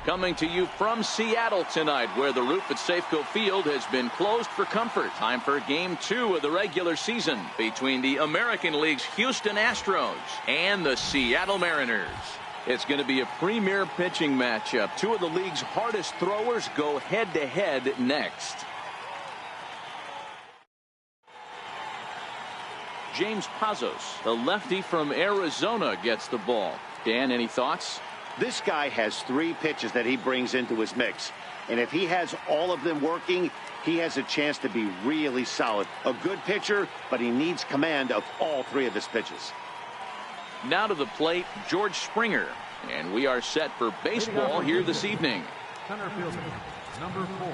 Coming to you from Seattle tonight, where the roof at Safeco Field has been closed for comfort. Time for Game 2 of the regular season between the American League's Houston Astros and the Seattle Mariners. It's going to be a premier pitching matchup. Two of the league's hardest throwers go head-to-head next. James Pazos, the lefty from Arizona, gets the ball. Dan, any thoughts? This guy has 3 pitches that he brings into his mix. And if he has all of them working, he has a chance to be really solid. A good pitcher, but he needs command of all 3 of his pitches. Now to the plate, George Springer. And we are set for baseball here this evening. Center fielder, number 4,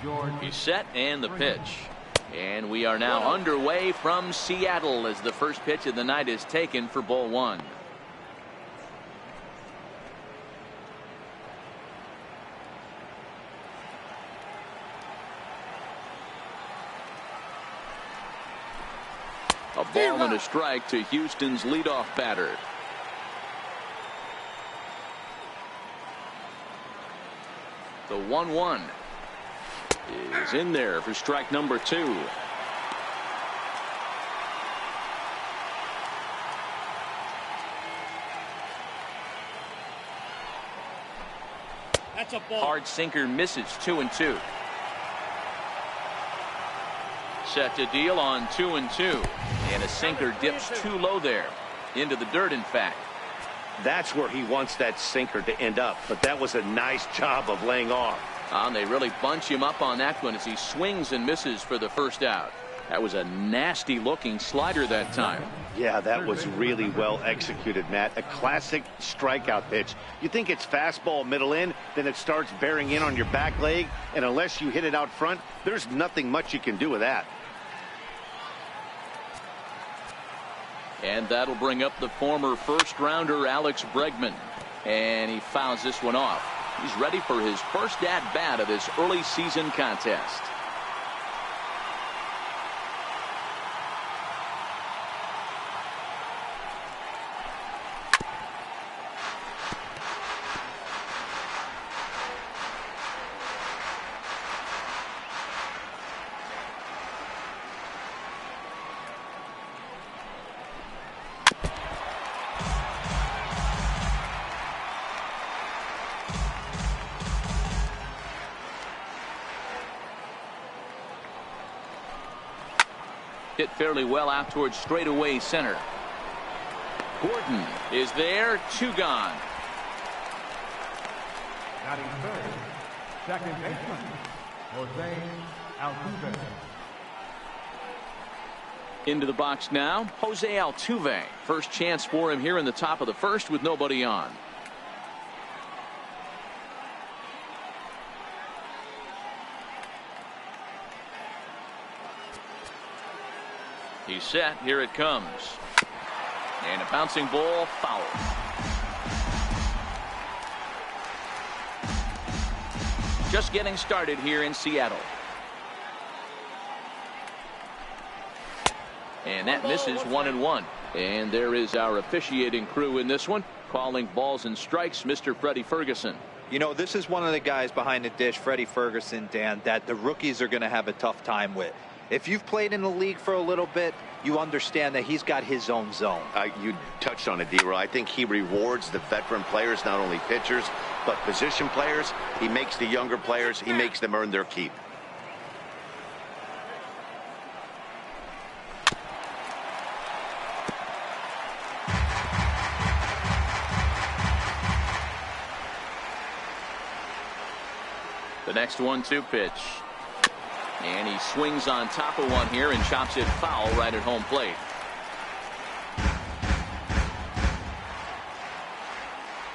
George. He's set and the pitch. And we are now underway from Seattle as the first pitch of the night is taken for ball 1. A ball and a strike to Houston's leadoff batter. The 1-1 is in there for strike number 2. That's a ball. Hard sinker misses. 2-2. Set to deal on 2-2. And a sinker dips too low there. Into the dirt, in fact. That's where he wants that sinker to end up. But that was a nice job of laying off. And they really bunch him up on that one as he swings and misses for the first out. That was a nasty looking slider that time. Yeah, that was really well executed, Matt. A classic strikeout pitch. You think it's fastball middle in, then it starts bearing in on your back leg. And unless you hit it out front, there's nothing much you can do with that. And that'll bring up the former first rounder Alex Bregman. And he fouls this one off. He's ready for his first at bat of this early season contest. Hit fairly well out towards straightaway center. Gordon is there. 2 gone. Batting third, second baseman, Jose Altuve. Into the box now, Jose Altuve. First chance for him here in the top of the first with nobody on. He's set. Here it comes. And a bouncing ball foul. Just getting started here in Seattle. And that misses 1-1. And there is our officiating crew in this one, calling balls and strikes, Mr. Freddie Ferguson. You know, this is one of the guys behind the dish, Freddie Ferguson, Dan, that the rookies are going to have a tough time with. If you've played in the league for a little bit, you understand that he's got his own zone. You touched on it, D-Roy. I think he rewards the veteran players, not only pitchers, but position players. He makes the younger players, he makes them earn their keep. The next 1-2 pitch. And he swings on top of one here and chops it foul right at home plate.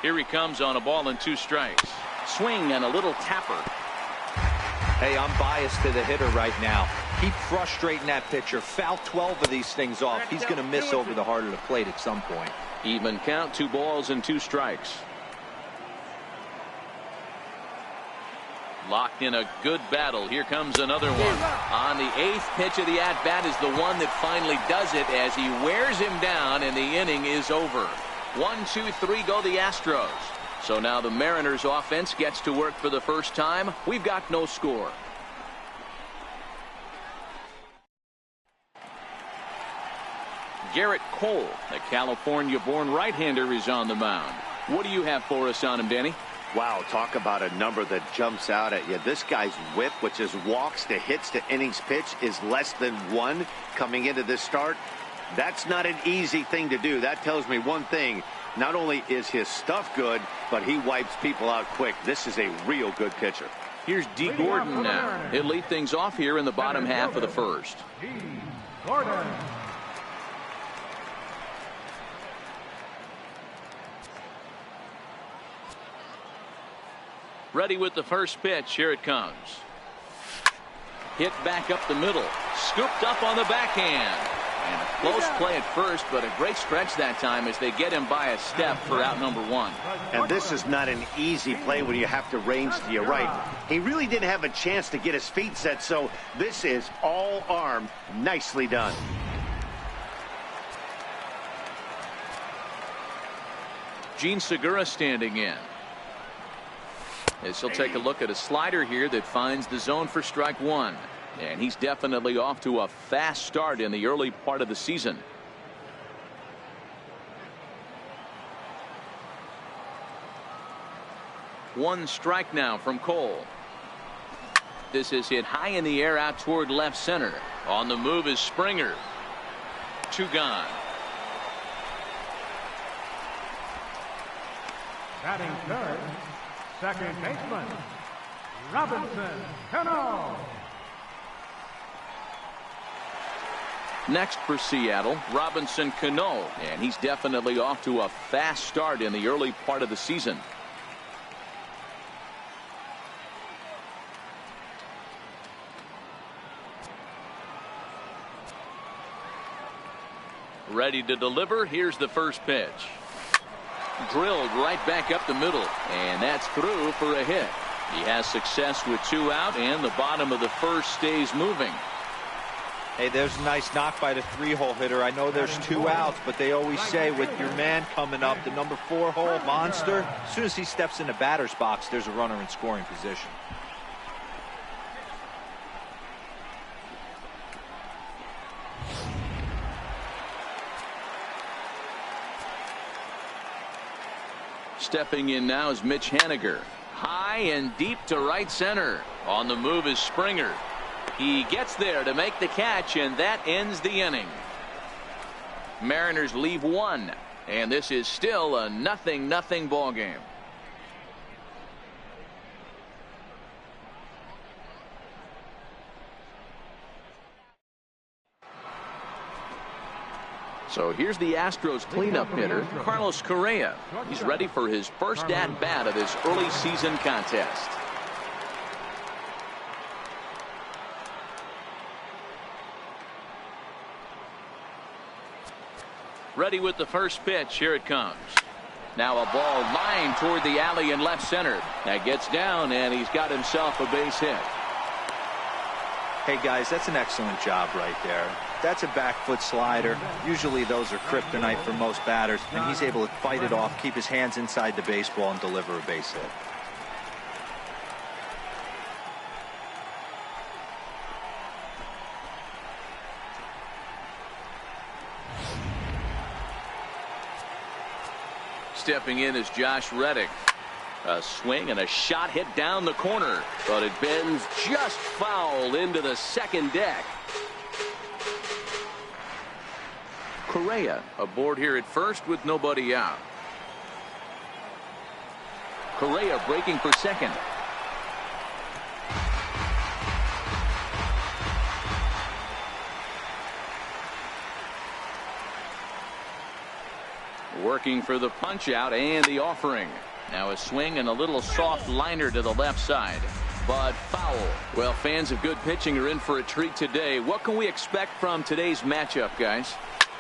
Here he comes on a ball and 2 strikes. Swing and a little tapper. Hey, I'm biased to the hitter right now. Keep frustrating that pitcher. Foul 12 of these things off. He's going to miss over the heart of the plate at some point. Even count, 2 balls and 2 strikes. Locked in a good battle. Here comes another one. On the 8th pitch of the at-bat is the one that finally does it as he wears him down and the inning is over. 1, 2, 3 go the Astros. So now the Mariners offense gets to work for the first time. We've got no score. Garrett Cole, the California-born right-hander, is on the mound. What do you have for us on him, Danny? Wow, talk about a number that jumps out at you. This guy's whip, which is walks to hits to innings pitch, is less than 1 coming into this start. That's not an easy thing to do. That tells me one thing. Not only is his stuff good, but he wipes people out quick. This is a real good pitcher. Here's D. Gordon now. He'll lead things off here in the bottom half of the first. D. Gordon. Ready with the first pitch. Here it comes. Hit back up the middle. Scooped up on the backhand. And a close play at first, but a great stretch that time as they get him by a step for out number 1. And this is not an easy play when you have to range to your right. He really didn't have a chance to get his feet set, so this is all arm. Nicely done. Gene Segura standing in. As he'll take a look at a slider here that finds the zone for strike 1. And he's definitely off to a fast start in the early part of the season. One strike now from Cole. This is hit high in the air out toward left center. On the move is Springer. 2 gone. Batting third, second baseman, Robinson Cano. Next for Seattle, Robinson Cano, and he's definitely off to a fast start in the early part of the season. Ready to deliver. Here's the first pitch. Drilled right back up the middle, and that's through for a hit. He has success with 2 out, and the bottom of the first stays moving. Hey, there's a nice knock by the 3-hole hitter. I know there's 2 outs, but they always say with your man coming up, the number 4-hole monster, as soon as he steps in the batter's box, there's a runner in scoring position. Stepping in now is Mitch Haniger. High and deep to right center. On the move is Springer. He gets there to make the catch, and that ends the inning. Mariners leave 1, and this is still a 0-0 ball game. So here's the Astros cleanup hitter, Carlos Correa. He's ready for his first at-bat of this early season contest. Ready with the first pitch. Here it comes. Now a ball lined toward the alley in left center. That gets down, and he's got himself a base hit. Hey guys, that's an excellent job right there. That's a back foot slider. Usually those are kryptonite for most batters, and he's able to fight it off, keep his hands inside the baseball, and deliver a base hit. Stepping in is Josh Reddick. A swing and a shot hit down the corner, but it bends just foul into the second deck. Correa aboard here at first with nobody out. Correa breaking for second. Working for the punch out and the offering. Now a swing and a little soft liner to the left side, but foul. Well, fans of good pitching are in for a treat today. What can we expect from today's matchup, guys?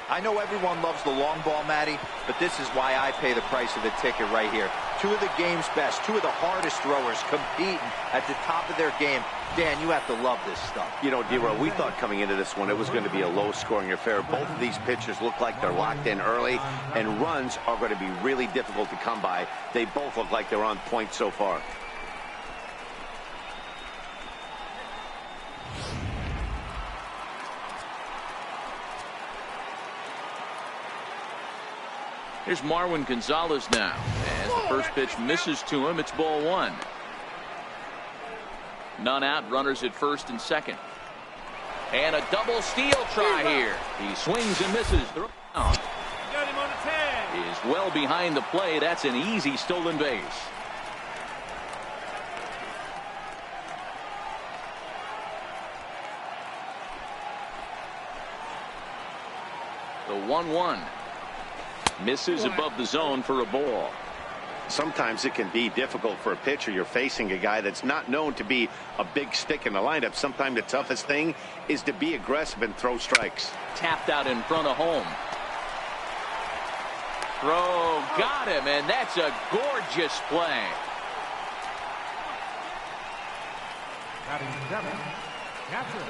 I know everyone loves the long ball, Matty, but this is why I pay the price of the ticket right here. Two of the game's best, two of the hardest throwers competing at the top of their game. Dan, you have to love this stuff. You know, D-Row, we thought coming into this one it was going to be a low-scoring affair. Both of these pitchers look like they're locked in early, and runs are going to be really difficult to come by. They both look like they're on point so far. Here's Marwin Gonzalez now. As the first pitch misses to him, it's ball one. None out, runners at first and second. And a double steal try here. He swings and misses. Throw down. Got him on the tag. Is well behind the play. That's an easy stolen base. The 1-1. Misses above the zone for a ball. Sometimes it can be difficult for a pitcher. You're facing a guy that's not known to be a big stick in the lineup. Sometimes the toughest thing is to be aggressive and throw strikes. Tapped out in front of home. Throw got him, and that's a gorgeous play. Batting seven, catcher,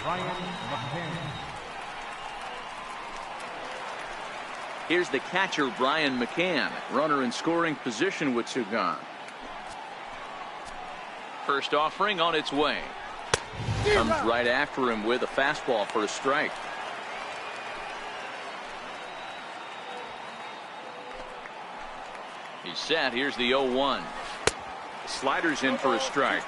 Brian McCann. Here's the catcher, Brian McCann. Runner in scoring position with two gone. First offering on its way. Comes right after him with a fastball for a strike. He's set. Here's the 0-1. Sliders in for a strike.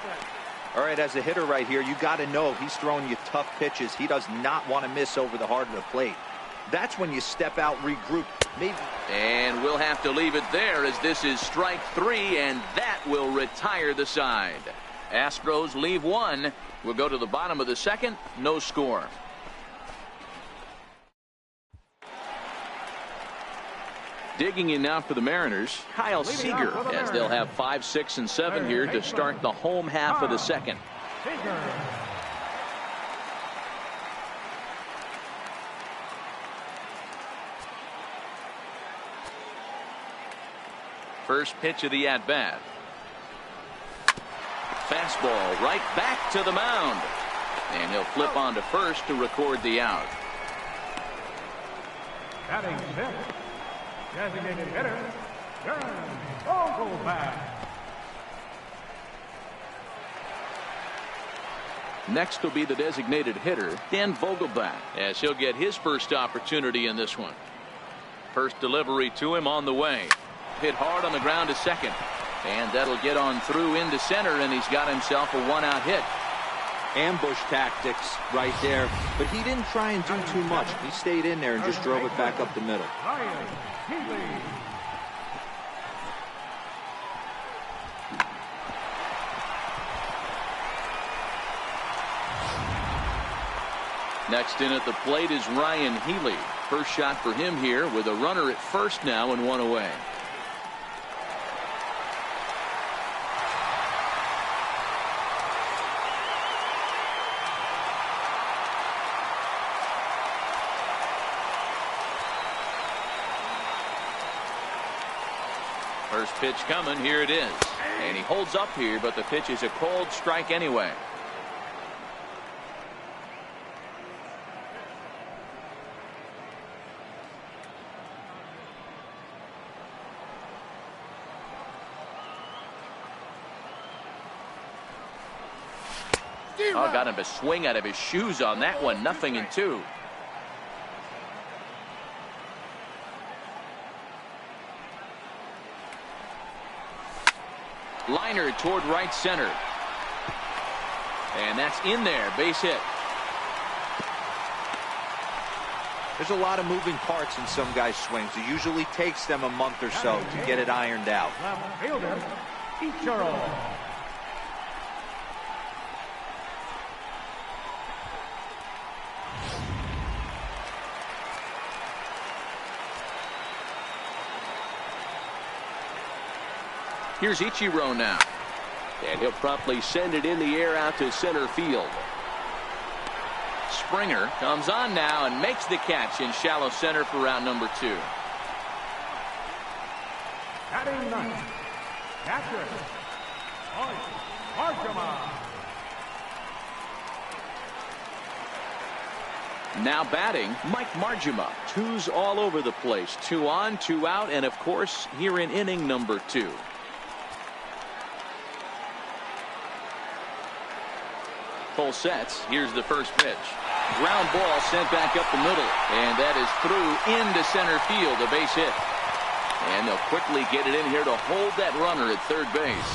All right, as a hitter right here, you got to know he's throwing you tough pitches. He does not want to miss over the heart of the plate. That's when you step out, regroup, maybe. And we'll have to leave it there as this is strike three, and that will retire the side. Astros leave one. We'll go to the bottom of the second. No score. Digging in now for the Mariners, Kyle Seager, as they'll have 5, 6, and 7 here to start the home half of the second. First pitch of the at-bat. Fastball right back to the mound. And he'll flip on to first to record the out. Batting fifth, designated hitter, Darren Vogelbach. Next will be the designated hitter, Dan Vogelbach, as he'll get his first opportunity in this one. First delivery to him on the way. Hit hard on the ground to second. And that'll get on through into center, and he's got himself a one-out hit. Ambush tactics right there, but he didn't try and do too much. He stayed in there and just drove it back up the middle. Ryan Healy. Next in at the plate is Ryan Healy. First shot for him here with a runner at first now and one away. First pitch coming. Here it is. And he holds up here, but the pitch is a cold strike anyway. Oh, got him to swing out of his shoes on that one. 0-2. Liner toward right center. And that's in there. Base hit. There's a lot of moving parts in some guys' swings. It usually takes them a month or so to get it ironed out. Left fielder, Ichiro. Here's Ichiro now. And he'll promptly send it in the air out to center field. Springer comes on now and makes the catch in shallow center for round number 2. Batting ninth, catcher, Now batting, Mike Marjama. Twos all over the place. 2 on, 2 out, and of course, here in inning number 2. Full sets. Here's the first pitch. Ground ball sent back up the middle, and that is through into center field, a base hit. And they'll quickly get it in here to hold that runner at third base.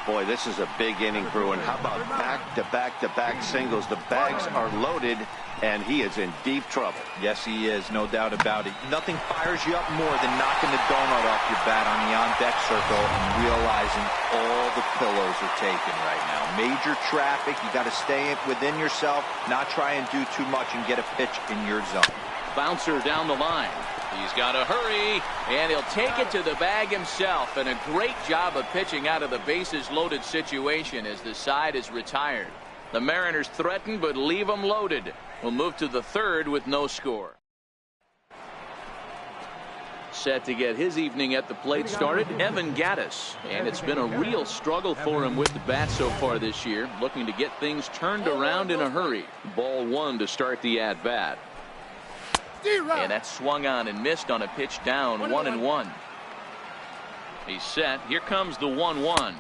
Boy, this is a big inning, Bruin. How about back-to-back-to-back singles? The bags are loaded, and he is in deep trouble. Yes, he is, no doubt about it. Nothing fires you up more than knocking the donut off your bat on the on-deck circle and realizing all the pillows are taken right now. Major traffic. You got to stay within yourself, not try and do too much and get a pitch in your zone. Bouncer down the line. He's got to hurry, and he'll take it to the bag himself. And a great job of pitching out of the bases-loaded situation as the side is retired. The Mariners threaten, but leave them loaded. We'll move to the third with no score. Set to get his evening at the plate started, Evan Gattis. And it's been a real struggle for him with the bat so far this year. Looking to get things turned around in a hurry. Ball 1 to start the at-bat. And that swung on and missed on a pitch down, 1-1. He's set. Here comes the 1-1.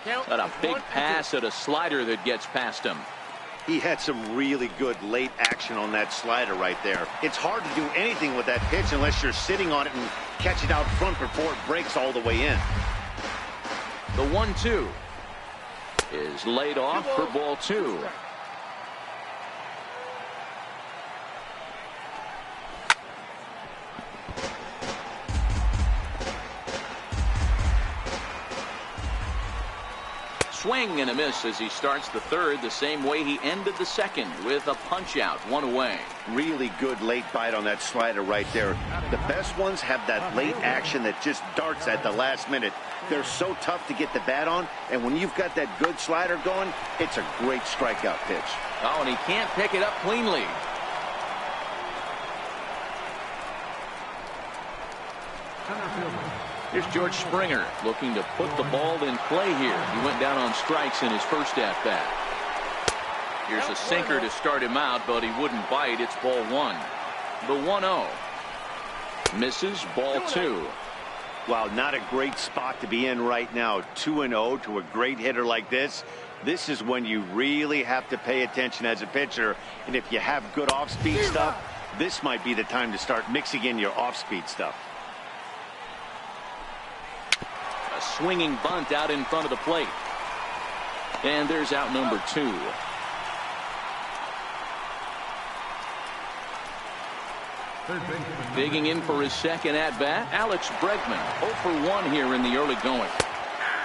Got a big pass at a slider that gets past him. He had some really good late action on that slider right there. It's hard to do anything with that pitch unless you're sitting on it and catch it out front before it breaks all the way in. The 1-2 is laid off for ball 2. Swing and a miss as he starts the third the same way he ended the second, with a punch out, 1 away. Really good late bite on that slider right there. The best ones have that late action that just darts at the last minute. They're so tough to get the bat on, and when you've got that good slider going, it's a great strikeout pitch. Oh, and he can't pick it up cleanly. Here's George Springer looking to put the ball in play here. He went down on strikes in his first at-bat. Here's a sinker to start him out, but he wouldn't bite. It's ball 1. The 1-0. Misses, ball 2. Wow, not a great spot to be in right now. 2-0 to a great hitter like this. This is when you really have to pay attention as a pitcher. And if you have good off-speed stuff, this might be the time to start mixing in your off-speed stuff. A swinging bunt out in front of the plate. And there's out number 2. Digging in for his second at-bat, Alex Bregman. 0 for 1 here in the early going.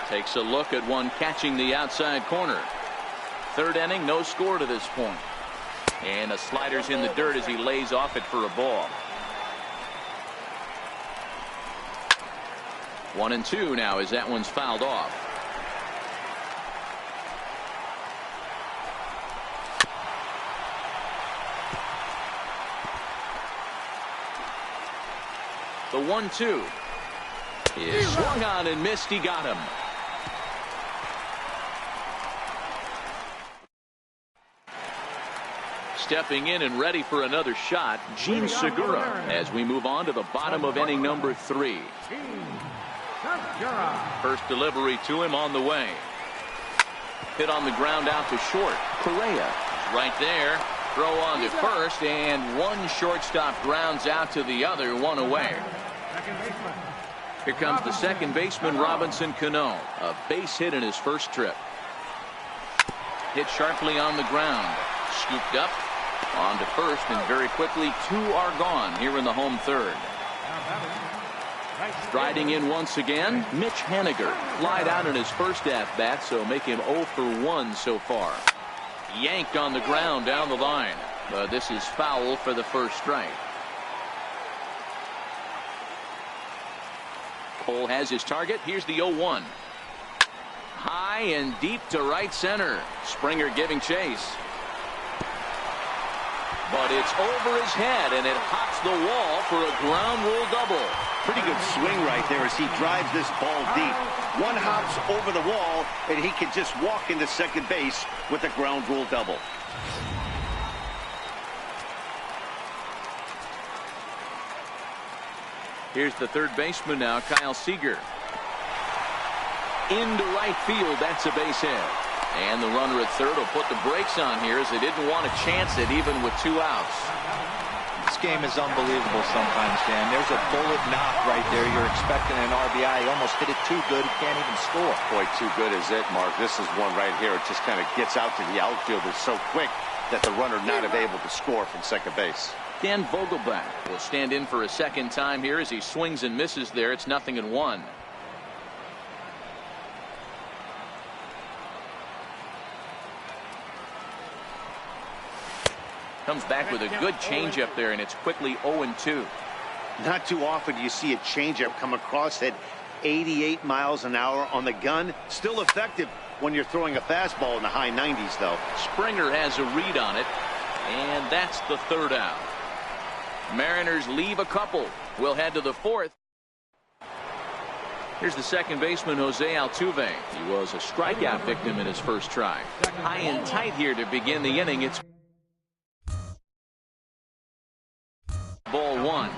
Takes a look at one catching the outside corner. Third inning, no score to this point. And a slider's in the dirt as he lays off it for a ball. 1-2 now as that one's fouled off. The 1-2 is swung on and missed. He got him. Stepping in and ready for another shot, Gene Segura, as we move on to the bottom of inning number 3. First delivery to him on the way. Hit on the ground out to short. Correa right there. Throw on to first, and one shortstop grounds out to the other, 1 away. Here comes the second baseman, Robinson Cano. A base hit in his first trip. Hit sharply on the ground. Scooped up on to first, and very quickly 2 are gone here in the home third. Striding in once again, Mitch Haniger. Flied out in his first at-bat, so make him 0 for 1 so far. Yanked on the ground down the line, but this is foul for the first strike. Cole has his target. Here's the 0-1. High and deep to right center. Springer giving chase. But it's over his head, and it hops the wall for a ground rule double. Pretty good swing right there as he drives this ball deep. One hops over the wall, and he can just walk into second base with a ground rule double. Here's the third baseman now, Kyle Seager. Into right field, that's a base hit. And the runner at third will put the brakes on here as they didn't want to chance it even with 2 outs. This game is unbelievable sometimes, Dan. There's a bullet knock right there. You're expecting an RBI. He almost hit it too good. He can't even score. Boy, too good is it, Mark. This is one right here. It just kind of gets out to the outfield. It's so quick that the runner not able to score from second base. Dan Vogelbach will stand in for a second time here as he swings and misses there. It's 0-1. Comes back with a good changeup there, and it's quickly 0-2. Not too often you see a changeup come across at 88 miles an hour on the gun. Still effective when you're throwing a fastball in the high 90s, though. Springer has a read on it, and that's the third out. Mariners leave a couple. We'll head to the fourth. Here's the second baseman, Jose Altuve. He was a strikeout victim in his first try. High and tight here to begin the inning. It's ball 1.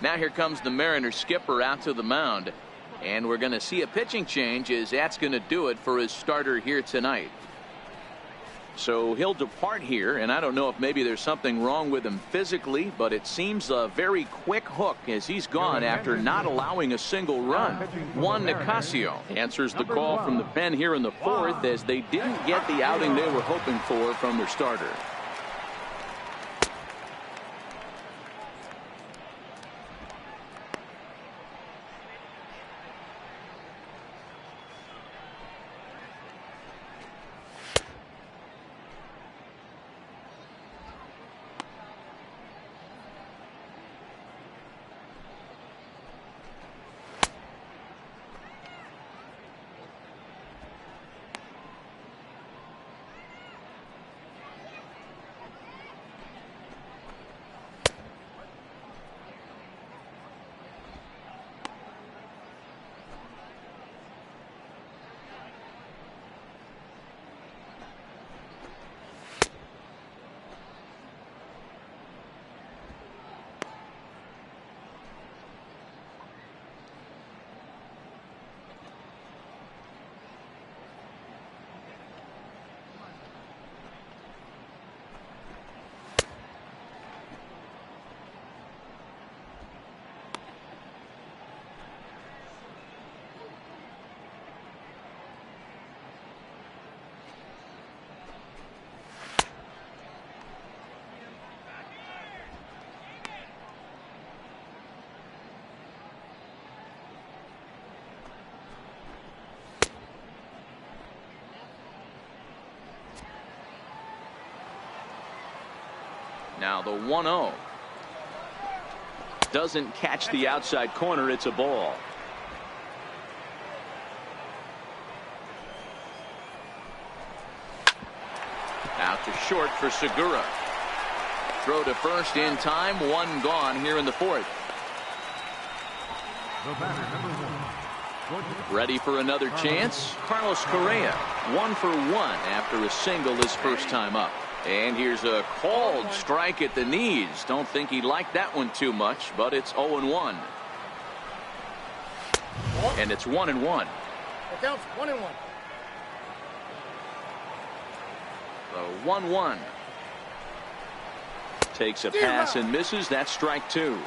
Now here comes the Mariners skipper out to the mound, and we're going to see a pitching change as that's going to do it for his starter here tonight. So he'll depart here, and I don't know if maybe there's something wrong with him physically, but it seems a very quick hook as he's gone after not allowing a single run. Juan Nicasio answers the call from the pen here in the fourth as they didn't get the outing they were hoping for from their starter. Now the 1-0 doesn't catch the outside corner. It's a ball. Out to short for Segura. Throw to first in time. One gone here in the fourth. Ready for another chance. Carlos Correa, 1 for 1 after a single his first time up. And here's a called strike at the knees. Don't think he liked that one too much, but it's 0-1. And it's 1-1. It counts 1-1. The 1-1. Takes a pass and misses. That's strike 2.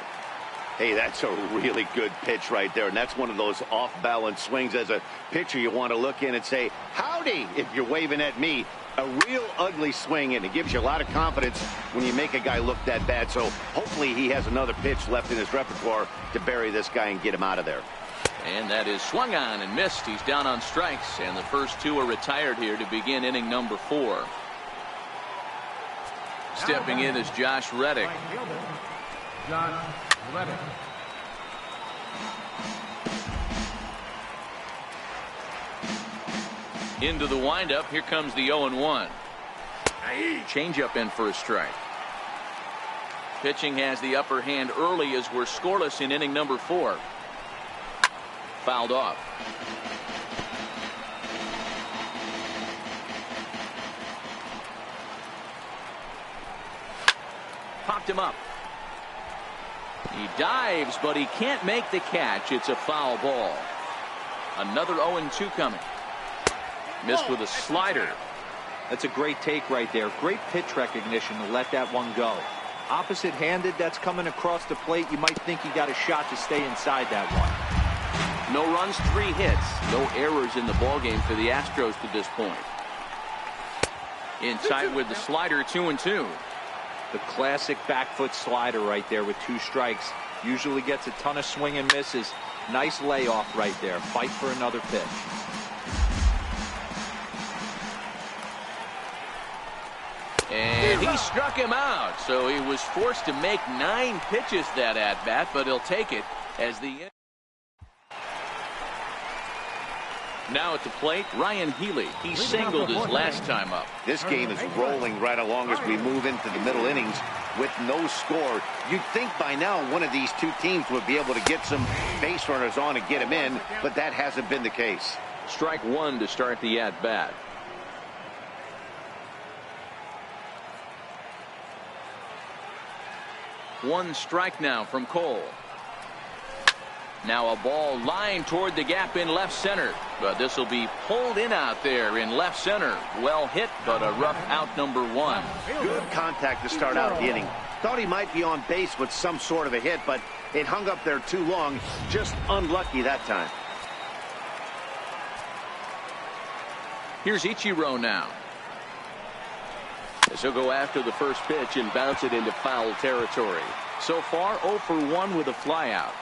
Hey, that's a really good pitch right there, and that's one of those off-balance swings. As a pitcher, you want to look in and say, howdy, if you're waving at me. A real ugly swing, and it gives you a lot of confidence when you make a guy look that bad. So hopefully he has another pitch left in his repertoire to bury this guy and get him out of there. And that is swung on and missed. He's down on strikes, and the first 2 are retired here to begin inning number 4. Stepping in is Josh Reddick. Josh Reddick. Into the windup. Here comes the 0-1. Changeup in for a strike. Pitching has the upper hand early as we're scoreless in inning number 4. Fouled off. Popped him up. He dives, but he can't make the catch. It's a foul ball. Another 0-2 coming. Missed with a slider. That's a great take right there. Great pitch recognition to let that one go. Opposite-handed, that's coming across the plate. You might think he got a shot to stay inside that one. No runs, 3 hits. No errors in the ballgame for the Astros to this point. Inside with the slider, 2-2. The classic back foot slider right there with 2 strikes. Usually gets a ton of swing and misses. Nice layoff right there. Fight for another pitch. And he struck him out, so he was forced to make 9 pitches that at-bat, but he'll take it as the... Now at the plate, Ryan Healy. He singled his last time up. This game is rolling right along as we move into the middle innings with no score. You'd think by now one of these 2 teams would be able to get some base runners on and get them in, but that hasn't been the case. Strike 1 to start the at-bat. One strike now from Cole. Now a ball lined toward the gap in left center, but this will be pulled in out there in left center. Well hit, but a rough out number 1. Good contact to start out the inning. Thought he might be on base with some sort of a hit, but it hung up there too long. Just unlucky that time. Here's Ichiro now. As he'll go after the first pitch and bounce it into foul territory. So far 0 for 1 with a flyout.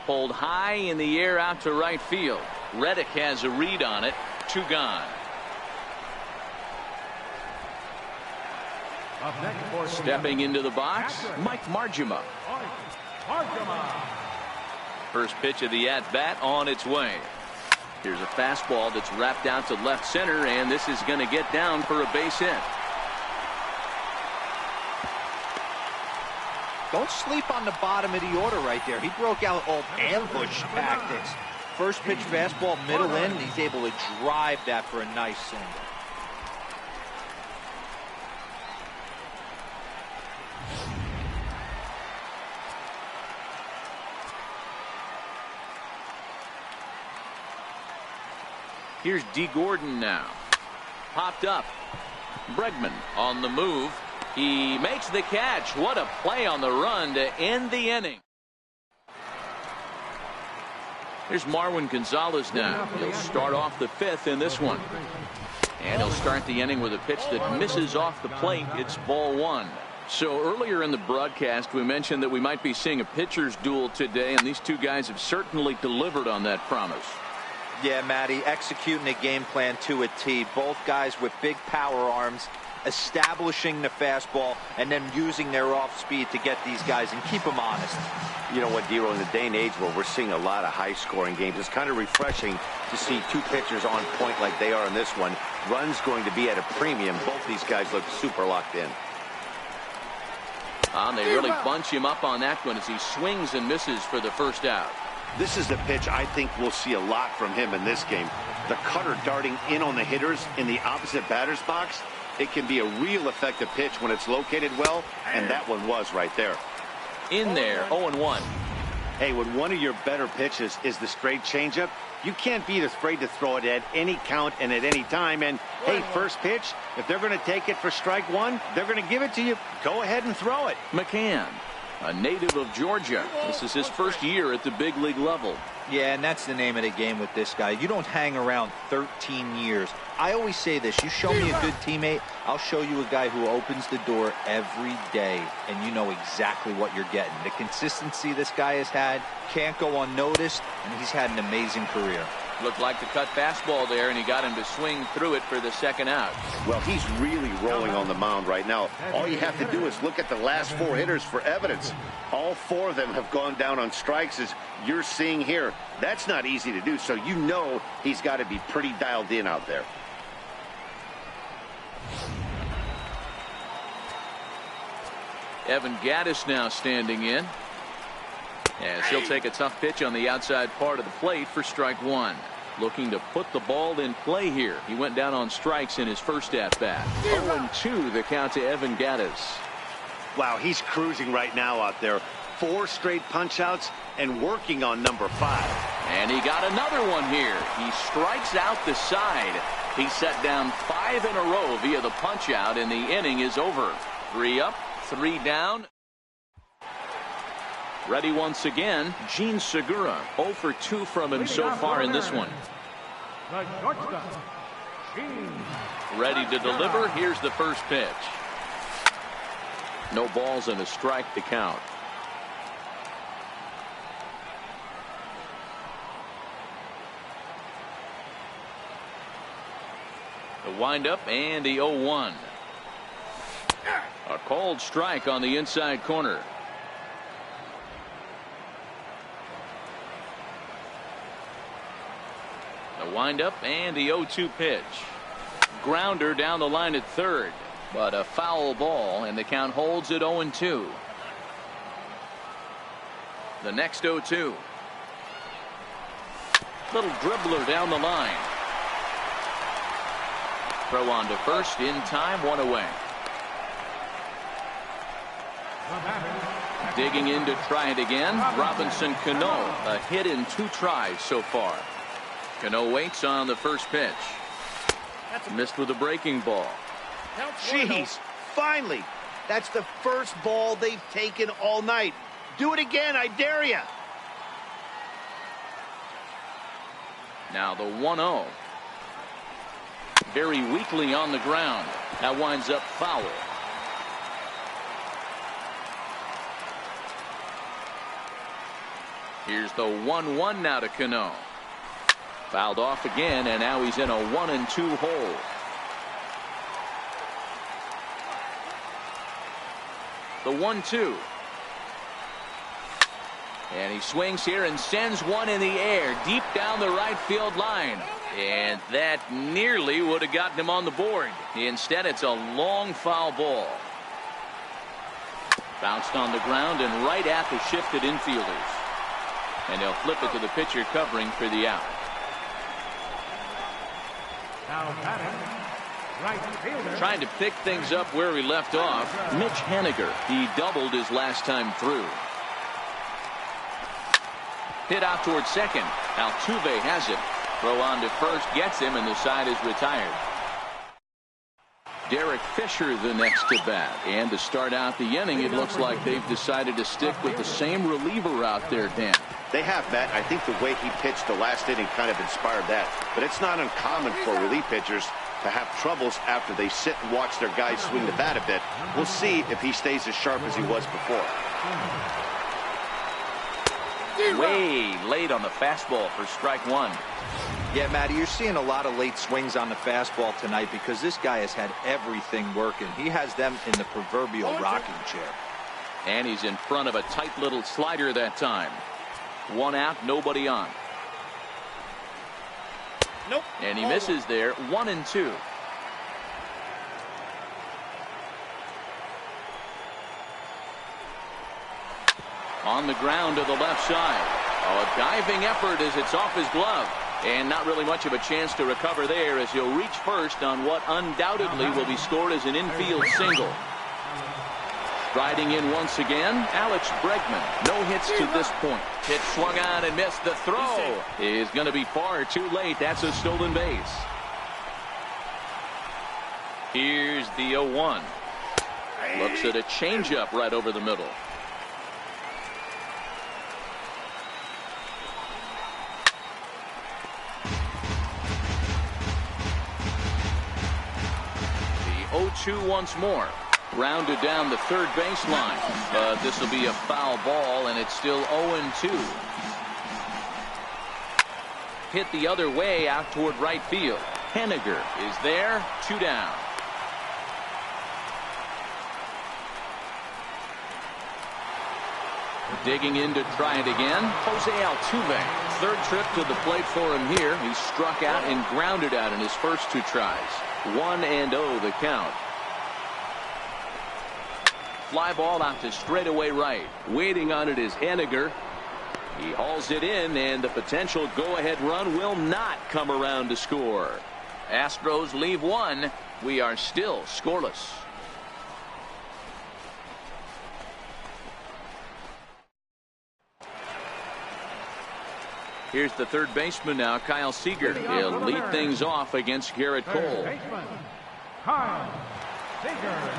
Pulled high in the air out to right field. Reddick has a read on it. 2 gone. Stepping into the box, Mike Margima. First pitch of the at-bat on its way. Here's a fastball that's wrapped out to left center, and this is going to get down for a base hit. Don't sleep on the bottom of the order right there. He broke out old ambush tactics. First pitch fastball middle in, and he's able to drive that for a nice single. Here's D. Gordon now. Popped up. Bregman on the move. He makes the catch. What a play on the run to end the inning. Here's Marwin Gonzalez now. He'll start off the 5th in this one. And he'll start the inning with a pitch that misses off the plate. It's ball 1. So earlier in the broadcast, we mentioned that we might be seeing a pitcher's duel today, and these 2 guys have certainly delivered on that promise. Yeah, Matty, executing a game plan to a T. Both guys with big power arms, establishing the fastball and then using their off speed to get these guys and keep them honest. You know what, Dero, in the day and age where we're seeing a lot of high-scoring games, it's kind of refreshing to see two pitchers on point like they are in this one. Runs going to be at a premium. Both these guys look super locked in. They really bunch him up on that one as he swings and misses for the first out. This is the pitch I think we'll see a lot from him in this game. The cutter darting in on the hitters in the opposite batter's box. It can be a real effective pitch when it's located well, and that one was right there. In there, 0-1. Hey, when one of your better pitches is the straight changeup, you can't be afraid to throw it at any count and at any time. And, hey, first pitch, if they're going to take it for strike one, they're going to give it to you. Go ahead and throw it. McCann, a native of Georgia. This is his first year at the big league level. Yeah, and that's the name of the game with this guy. You don't hang around 13 years. I always say this, you show me a good teammate, I'll show you a guy who opens the door every day, and you know exactly what you're getting. The consistency this guy has had can't go unnoticed, and he's had an amazing career. Looked like the cut fastball there, and he got him to swing through it for the second out. Well, he's really rolling on the mound right now. All you have to do is look at the last four hitters for evidence. All four of them have gone down on strikes, as you're seeing here. That's not easy to do, so you know he's got to be pretty dialed in out there. Evan Gattis now standing in, as he'll take a tough pitch on the outside part of the plate for strike one. Looking to put the ball in play here. He went down on strikes in his first at-bat. 0-2 the count to Evan Gattis. Wow, he's cruising right now out there. 4 straight punch-outs and working on number 5. And he got another one here. He strikes out the side. He set down 5 in a row via the punch-out, and the inning is over. 3 up, 3 down. Ready once again, Gene Segura. 0 for 2 from him so far in this one. Ready to deliver. Here's the first pitch. No balls and a strike to count. The windup and the 0-1. A called strike on the inside corner. The windup and the 0-2 pitch. Grounder down the line at third, but a foul ball, and the count holds at 0-2. The next 0-2. Little dribbler down the line. Throw on to first in time, 1 away. Digging in to try it again, Robinson Cano. A hit in 2 tries so far. Cano waits on the first pitch. Missed with a breaking ball. Jeez, finally. That's the first ball they've taken all night. Do it again, I dare ya. Now the 1-0. Very weakly on the ground. That winds up foul. Here's the 1-1 now to Cano. Fouled off again, and now he's in a 1-2 hole. The 1-2. And he swings here and sends one in the air deep down the right field line. And that nearly would have gotten him on the board. Instead, it's a long foul ball. Bounced on the ground and right at the shifted infielders. And they'll flip it to the pitcher covering for the out. Now batting, right fielder. Trying to pick things up where we left off, Mitch Haniger. He doubled his last time through. Hit out towards second. Altuve has it. Throw on to first, gets him, and the side is retired. Derek Fisher the next to bat. And to start out the inning, it looks like they've decided to stick with the same reliever out there, Dan. They have, Matt. I think the way he pitched the last inning kind of inspired that. But it's not uncommon for relief pitchers to have troubles after they sit and watch their guys swing the bat a bit. We'll see if he stays as sharp as he was before. Way late on the fastball for strike one. Yeah, Matty, you're seeing a lot of late swings on the fastball tonight because this guy has had everything working. He has them in the proverbial rocking chair. And he's in front of a tight little slider that time. 1 out, nobody on. Nope. And he misses there. 1-2. On the ground to the left side. A diving effort as it's off his glove. And not really much of a chance to recover there as he'll reach first on what undoubtedly will be scored as an infield single. Riding in once again, Alex Bregman. No hits to this point. Hit swung on and missed. The throw is going to be far too late. That's a stolen base. Here's the 0-1. Looks at a changeup right over the middle. The 0-2 once more. Rounded down the third baseline, but this will be a foul ball, and it's still 0-2. Hit the other way out toward right field. Henniger is there, 2 down. Digging in to try it again, Jose Altuve. Third trip to the plate for him here. He struck out and grounded out in his first 2 tries. 1-0 the count. Fly ball out to straightaway right. Waiting on it is Henniger. He hauls it in, and the potential go-ahead run will not come around to score. Astros leave 1. We are still scoreless. Here's the third baseman now, Kyle Seager. He'll lead things off against Garrett Cole. Kyle Seager.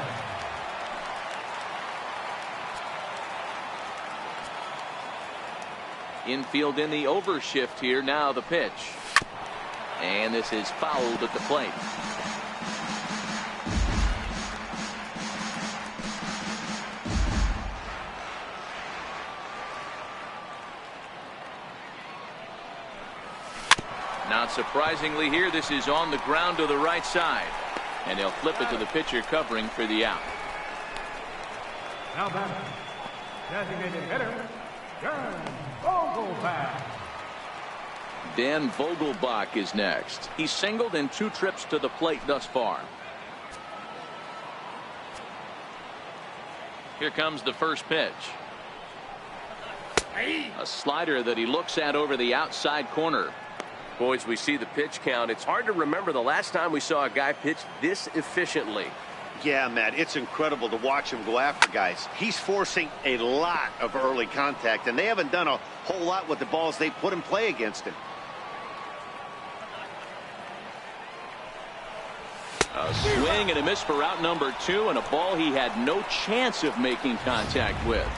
Infield in the overshift here. Now the pitch. And this is fouled at the plate. Not surprisingly here, this is on the ground to the right side. And they'll flip it to the pitcher covering for the out. Now batter, designated hitter, Dan Vogelbach. Dan Vogelbach is next. He's singled in 2 trips to the plate thus far. Here comes the first pitch. A slider that he looks at over the outside corner. Boys, we see the pitch count. It's hard to remember the last time we saw a guy pitch this efficiently. Yeah, Matt, it's incredible to watch him go after guys. He's forcing a lot of early contact, and they haven't done a whole lot with the balls they put in play against him. A swing and a miss for out number 2, and a ball he had no chance of making contact with.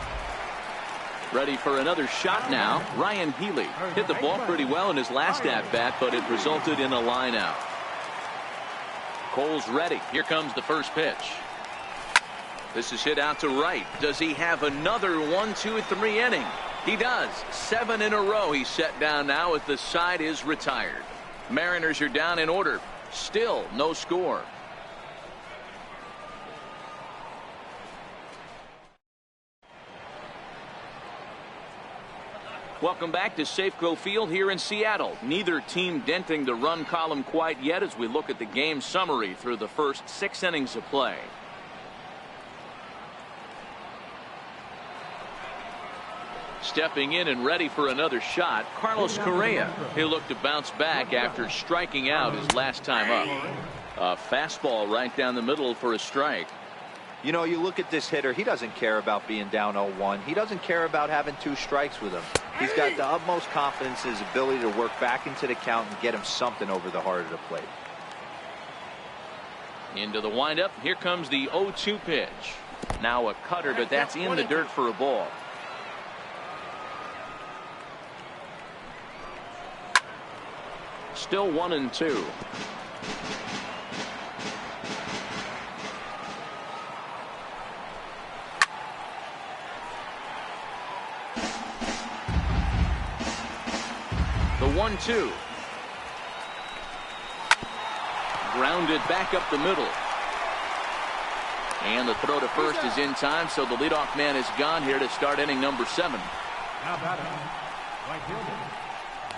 Ready for another shot now. Ryan Healy hit the ball pretty well in his last at-bat, but it resulted in a line out. Cole's ready. Here comes the first pitch. This is hit out to right. Does he have another 1, 2, 3 inning? He does. 7 in a row he's set down now as the side is retired. Mariners are down in order. Still no score. Welcome back to Safeco Field here in Seattle. Neither team denting the run column quite yet as we look at the game summary through the first 6 innings of play. Stepping in and ready for another shot, Carlos Correa. He'll look to bounce back after striking out his last time up. A fastball right down the middle for a strike. You know, you look at this hitter, he doesn't care about being down 0-1. He doesn't care about having 2 strikes with him. He's got the utmost confidence in his ability to work back into the count and get him something over the heart of the plate. Into the windup. Here comes the 0-2 pitch. Now a cutter, but that's in the dirt for a ball. Still 1-2. The 1-2. grounded back up the middle. And the throw to first is in time, so the leadoff man is gone here to start inning number 7. Now batting, right fielder,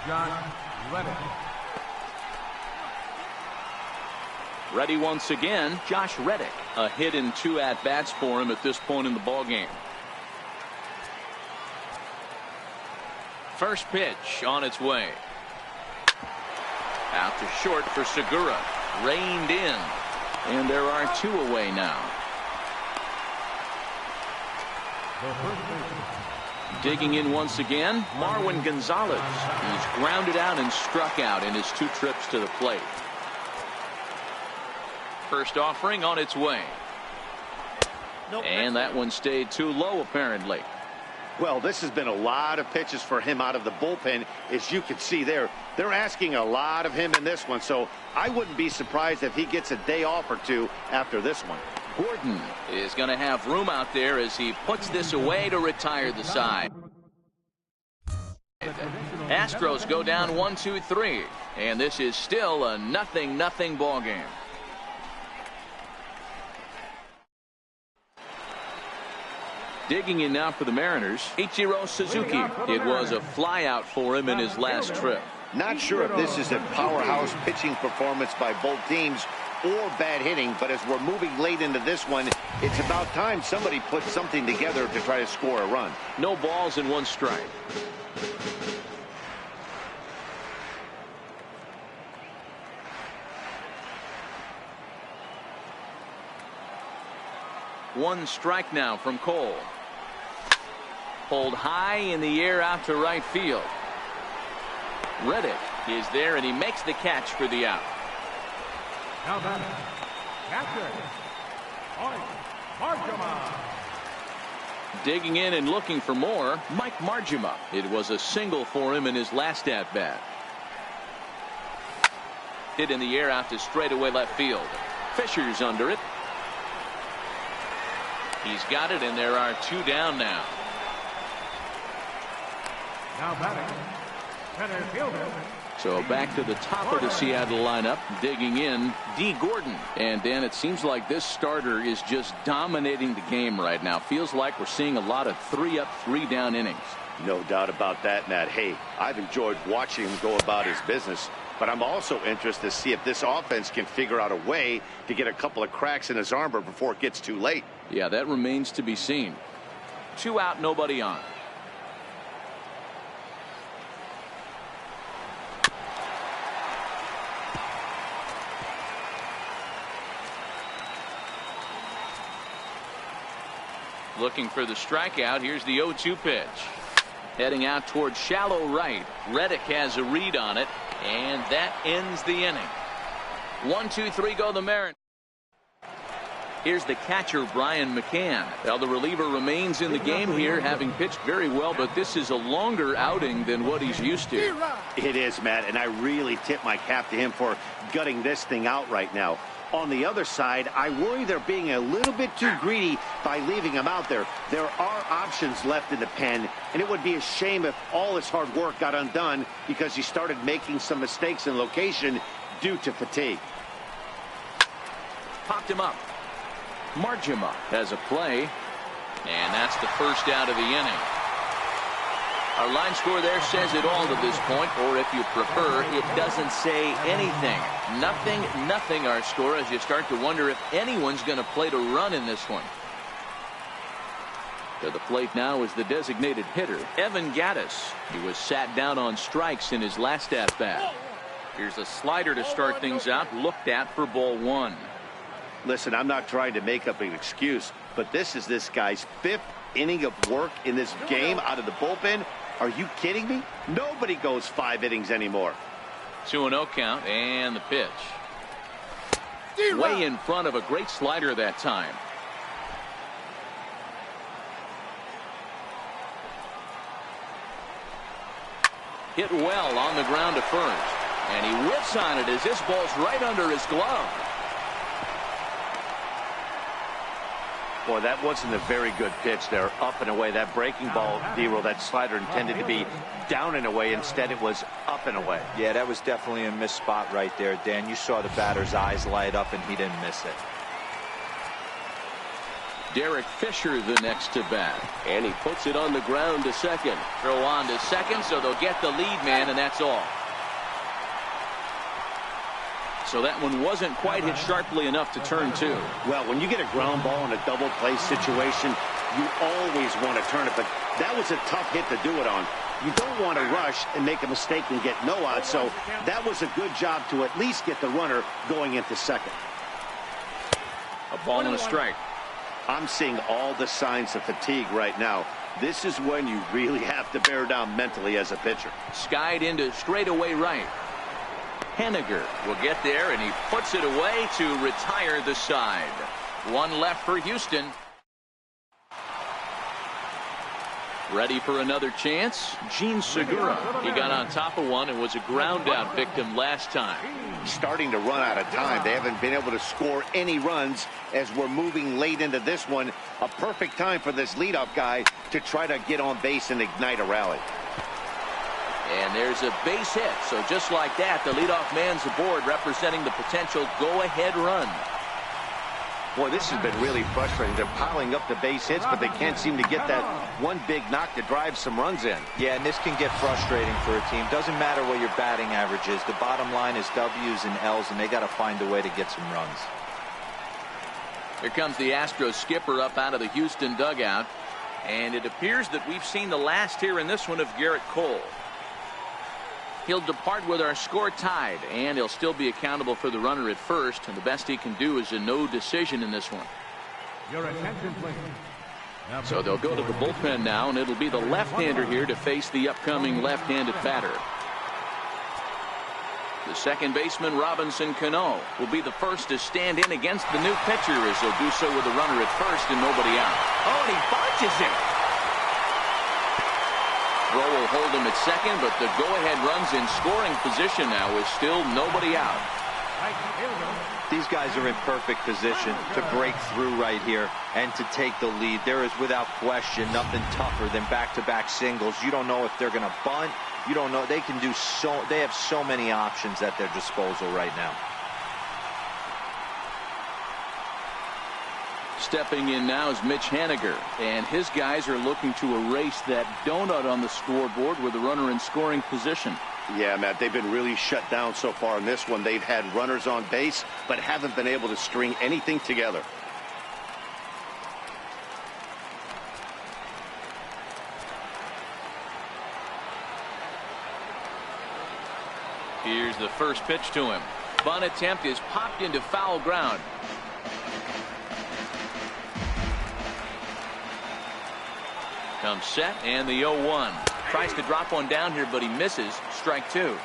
John Reddick. Ready once again, Josh Reddick. A hit in 2 at-bats for him at this point in the ballgame. First pitch on its way. Out to short for Segura. Reined in. And there are 2 away now. Digging in once again, Marwin Gonzalez. He's grounded out and struck out in his 2 trips to the plate. First offering on its way. And that one stayed too low, apparently. Well, this has been a lot of pitches for him out of the bullpen. As you can see there, they're asking a lot of him in this one, so I wouldn't be surprised if he gets a day off or 2 after this one. Gordon is going to have room out there as he puts this away to retire the side. Astros go down 1-2-3, and this is still a 0-0 ball game. Digging in now for the Mariners, Ichiro Suzuki. It was a flyout for him in his last trip. Not sure if this is a powerhouse pitching performance by both teams or bad hitting, but as we're moving late into this one, it's about time somebody puts something together to try to score a run. No balls and 1 strike. One strike now from Cole. Pulled high in the air out to right field. Reddick is there, and he makes the catch for the out. Now batting, catcher, Marjama. Digging in and looking for more, Mike Marjama. It was a single for him in his last at-bat. Hit in the air out to straightaway left field. Fisher's under it. He's got it, and there are 2 down now. Now batting, center fielder. So back to the top of the Seattle lineup, digging in, D. Gordon. And Dan, it seems like this starter is just dominating the game right now. Feels like we're seeing a lot of 3-up, 3-down innings. No doubt about that, Matt. Hey, I've enjoyed watching him go about his business, but I'm also interested to see if this offense can figure out a way to get a couple of cracks in his armor before it gets too late. Yeah, that remains to be seen. 2 out, nobody on. Looking for the strikeout. Here's the 0-2 pitch. Heading out towards shallow right. Reddick has a read on it, and that ends the inning. 1-2-3 go the Mariners. Here's the catcher, Brian McCann. Now the reliever remains in the game here, having pitched very well, but this is a longer outing than what he's used to. It is, Matt, and I really tip my cap to him for gutting this thing out right now. On the other side, I worry they're being a little bit too greedy by leaving him out there. There are options left in the pen, and it would be a shame if all his hard work got undone because he started making some mistakes in location due to fatigue. Popped him up. Marjama has a play, and that's the first out of the inning. Our line score there says it all to this point, or if you prefer, it doesn't say anything. 0-0 our score, as you start to wonder if anyone's going to play to run in this one. To the plate now is the designated hitter, Evan Gattis. He was sat down on strikes in his last at-bat. Here's a slider to start things out, looked at for ball 1. Listen, I'm not trying to make up an excuse, but this is this guy's 5th inning of work in this game out of the bullpen. Are you kidding me? Nobody goes 5 innings anymore. 2-0 count, and the pitch. Way in front of a great slider that time. Hit well on the ground to first, and he whips on it as this ball's right under his glove. Boy, that wasn't a very good pitch there. Up and away. That breaking ball, D-roll, that slider intended to be down and away. Instead, it was up and away. Yeah, that was definitely a missed spot right there, Dan. You saw the batter's eyes light up, and he didn't miss it. Derek Fisher the next to bat. And he puts it on the ground to second. Throw on to second, so they'll get the lead man, and that's all. So that one wasn't quite hit sharply enough to turn two. Well, when you get a ground ball in a double play situation, you always want to turn it, but that was a tough hit to do it on. You don't want to rush and make a mistake and get no out, so that was a good job to at least get the runner going into second. A ball and a strike. I'm seeing all the signs of fatigue right now. This is when you really have to bear down mentally as a pitcher. Skied into straightaway right. Henniger will get there, and he puts it away to retire the side. One left for Houston. Ready for another chance? Gene Segura. He got on top of one and was a ground out victim last time. Starting to run out of time. They haven't been able to score any runs as we're moving late into this one. A perfect time for this leadoff guy to try to get on base and ignite a rally. And there's a base hit. So just like that, the leadoff man's aboard, representing the potential go-ahead run. Boy, this has been really frustrating. They're piling up the base hits, but they can't seem to get that one big knock to drive some runs in. Yeah, and this can get frustrating for a team. Doesn't matter what your batting average is. The bottom line is W's and L's, and they got to find a way to get some runs. Here comes the Astros skipper up out of the Houston dugout. And it appears that we've seen the last here in this one of Garrett Cole. He'll depart with our score tied, and he'll still be accountable for the runner at first, and the best he can do is a no decision in this one. Your attention, please. So they'll go to the bullpen now, and it'll be the left-hander here to face the upcoming left-handed batter. The second baseman, Robinson Cano, will be the first to stand in against the new pitcher, as he'll do so with a runner at first and nobody out. Oh, and he bunches it. Rowe will hold him at second, but the go-ahead runs in scoring position now with still nobody out. These guys are in perfect position to break through right here and to take the lead. There is without question nothing tougher than back-to-back singles. You don't know if they're going to bunt. You don't know. They can do so. They have so many options at their disposal right now. Stepping in now is Mitch Haniger, and his guys are looking to erase that donut on the scoreboard with a runner in scoring position. Yeah, Matt, they've been really shut down so far in this one. They've had runners on base, but haven't been able to string anything together. Here's the first pitch to him. Bunt attempt is popped into foul ground. Comes set, and the 0-1. Tries to drop one down here, but he misses. Strike two.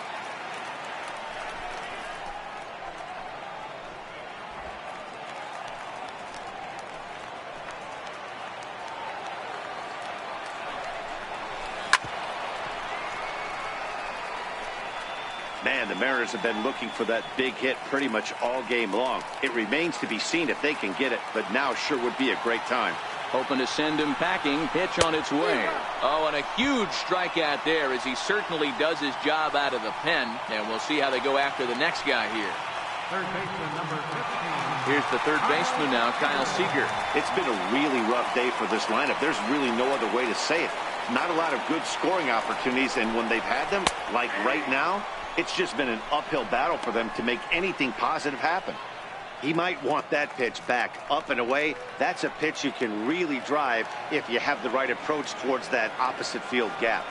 Man, the Mariners have been looking for that big hit pretty much all game long. It remains to be seen if they can get it, but now sure would be a great time. Hoping to send him packing. Pitch on its way. Oh, and a huge strikeout there, as he certainly does his job out of the pen. And we'll see how they go after the next guy here. Third baseman, number 15. Here's the third baseman now, Kyle Seager. It's been a really rough day for this lineup. There's really no other way to say it. Not a lot of good scoring opportunities, and when they've had them, like right now, it's just been an uphill battle for them to make anything positive happen. He might want that pitch back up and away. That's a pitch you can really drive if you have the right approach towards that opposite field gap.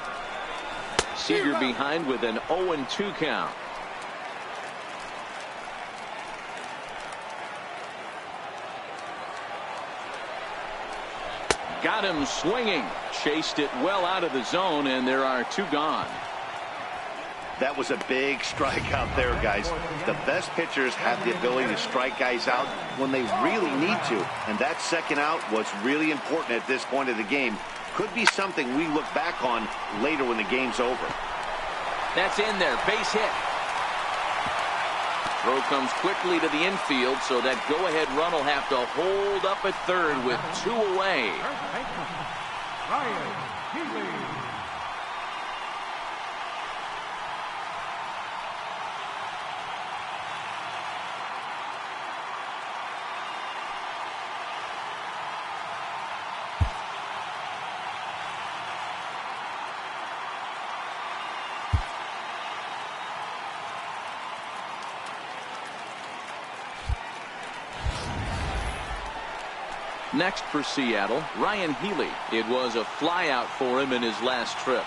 Seager behind with an 0-2 count. Got him swinging. Chased it well out of the zone, and there are two gone. That was a big strikeout there, guys. The best pitchers have the ability to strike guys out when they really need to. And that second out was really important at this point of the game. Could be something we look back on later when the game's over. That's in there. Base hit. Throw comes quickly to the infield, so that go-ahead run will have to hold up at third with 2 away. Next for Seattle, Ryan Healy. It was a flyout for him in his last trip.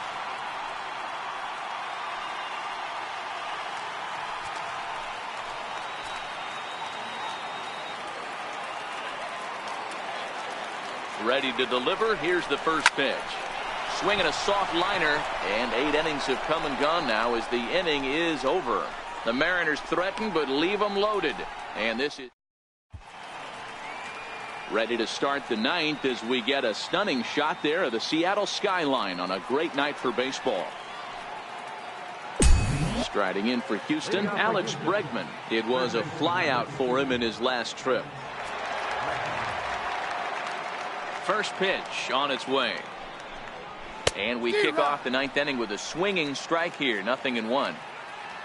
Ready to deliver. Here's the first pitch. Swinging a soft liner, and 8 innings have come and gone now as the inning is over. The Mariners threaten but leave them loaded. And this is ready to start the 9th as we get a stunning shot there of the Seattle skyline on a great night for baseball. Striding in for Houston, Alex Bregman. It was a flyout for him in his last trip. First pitch on its way. And we kick off the 9th inning with a swinging strike here. 0-1.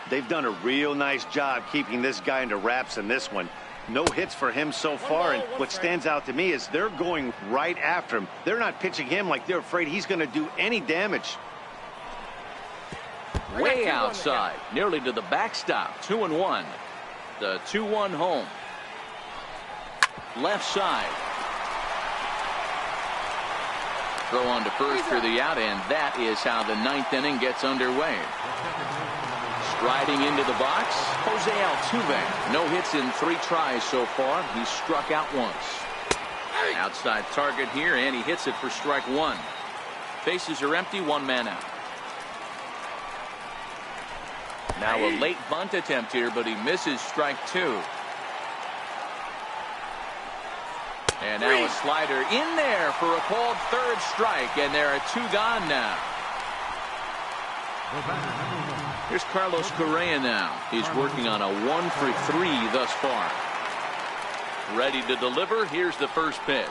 They've done a real nice job keeping this guy into wraps in this one. No hits for him so far, and what stands out to me is they're going right after him. They're not pitching him like they're afraid he's going to do any damage. Way outside, nearly to the backstop. 2-1. The 2-1 home. Left side. Throw on to first for the out, and that is how the 9th inning gets underway. Striding into the box, Jose Altuve. No hits in 3 tries so far. He's struck out once. Outside target here, and he hits it for strike 1. Bases are empty, 1 man out. Now a late bunt attempt here, but he misses strike 2. And now a slider in there for a called 3rd strike, and there are 2 gone now. Here's Carlos Correa now. He's working on a 1 for 3 thus far. Ready to deliver. Here's the first pitch.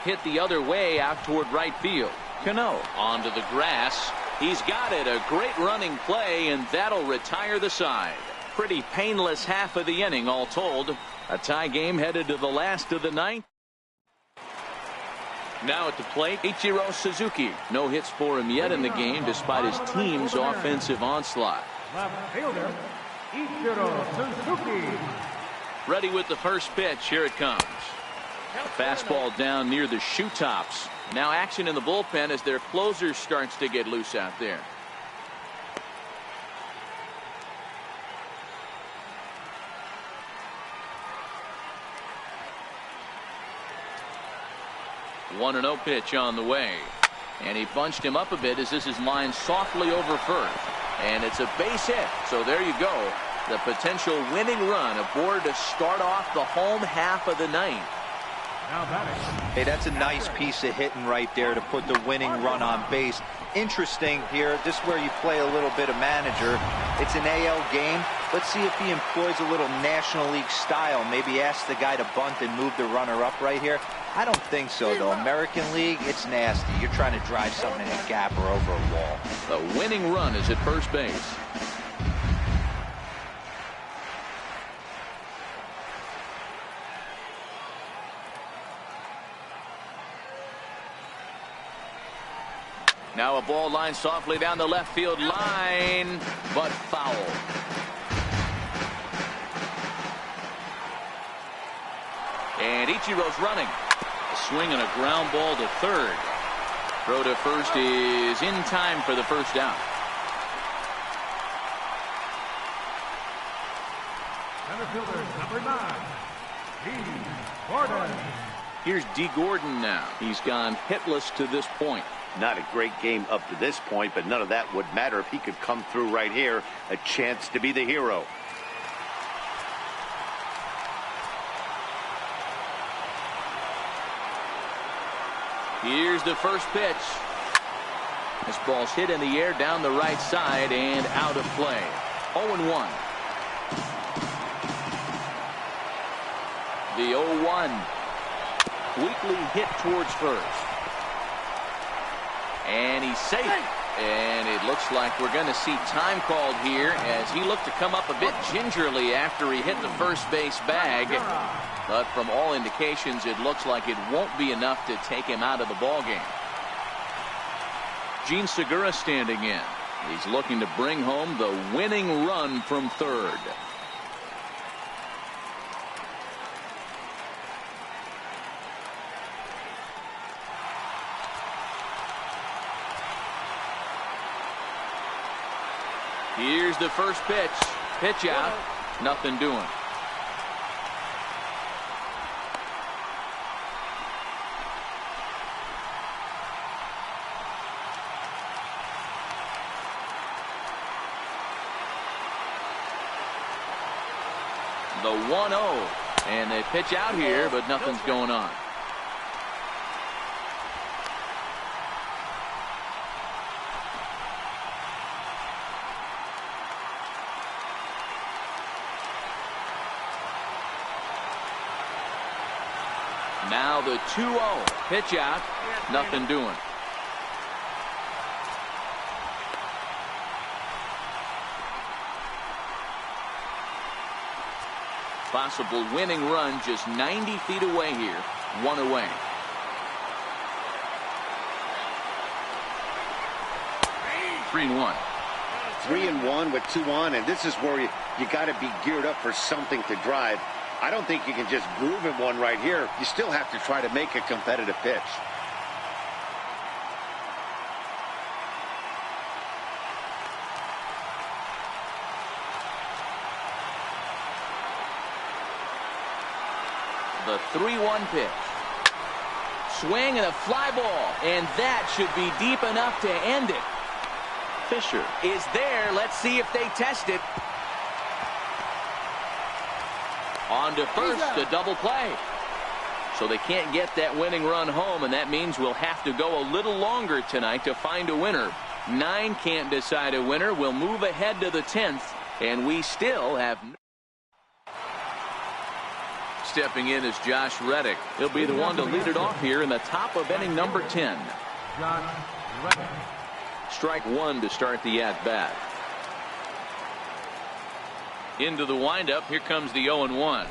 Hit the other way out toward right field. Cano onto the grass. He's got it. A great running play, and that'll retire the side. Pretty painless half of the inning all told. A tie game headed to the last of the 9th. Now at the plate, Ichiro Suzuki. No hits for him yet in the game despite his team's offensive onslaught. Left fielder, Ichiro Suzuki. Ready with the first pitch. Here it comes. A fastball down near the shoe tops. Now action in the bullpen as their closer starts to get loose out there. One 1-0 pitch on the way, and he bunched him up a bit as this is lined softly over first, and it's a base hit. So there you go, the potential winning run aboard to start off the home half of the 9th. Hey, that's a nice piece of hitting right there to put the winning run on base. Interesting here, this is where you play a little bit of manager. It's an AL game. Let's see if he employs a little National League style. Maybe ask the guy to bunt and move the runner up right here. I don't think so, though. American League, it's nasty. You're trying to drive something in a gap or over a wall. The winning run is at first base. Now a ball lined softly down the left field line, but foul. And Ichiro's running. A swing and a ground ball to third. Throw to first is in time for the first out. Center fielder, number 9, D. Gordon. Here's D. Gordon now. He's gone hitless to this point. Not a great game up to this point, but none of that would matter if he could come through right here. A chance to be the hero. Here's the first pitch. This ball's hit in the air down the right side and out of play. 0-1. The 0-1. Weakly hit towards first. And he's safe. And it looks like we're going to see time called here as he looked to come up a bit gingerly after he hit the first base bag. But from all indications, it looks like it won't be enough to take him out of the ballgame. Gene Segura standing in. He's looking to bring home the winning run from third. Here's the first pitch. Pitch out. Nothing doing. The 1-0. And they pitch out here, but nothing's going on. Now the 2-0. Pitch out. Nothing doing. Possible winning run just 90 feet away here. 1 away. Three and one. 3-1 with 2 on, and this is where you got to be geared up for something to drive. I don't think you can just groove in one right here. You still have to try to make a competitive pitch. The 3-1 pitch. Swing and a fly ball, and that should be deep enough to end it. Fisher is there. Let's see if they test it. On to first, a double play. So they can't get that winning run home, and that means we'll have to go a little longer tonight to find a winner. 9 can't decide a winner. We'll move ahead to the 10th, and we still have... Stepping in is Josh Reddick. He'll be the one to lead it off here in the top of inning number 10. Josh Reddick. Strike one to start the at-bat. Into the windup. Here comes the 0-1.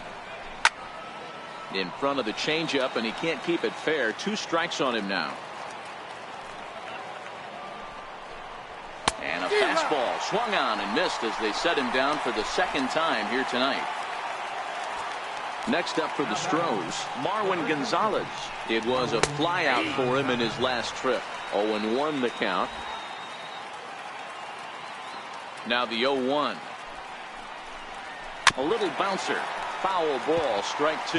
In front of the changeup, and he can't keep it fair. 2 strikes on him now. And a fastball swung on and missed as they set him down for the second time here tonight. Next up for the Stros, Marwin Gonzalez. It was a flyout for him in his last trip. 0-1 the count. Now the 0-1. A little bouncer. Foul ball, strike 2.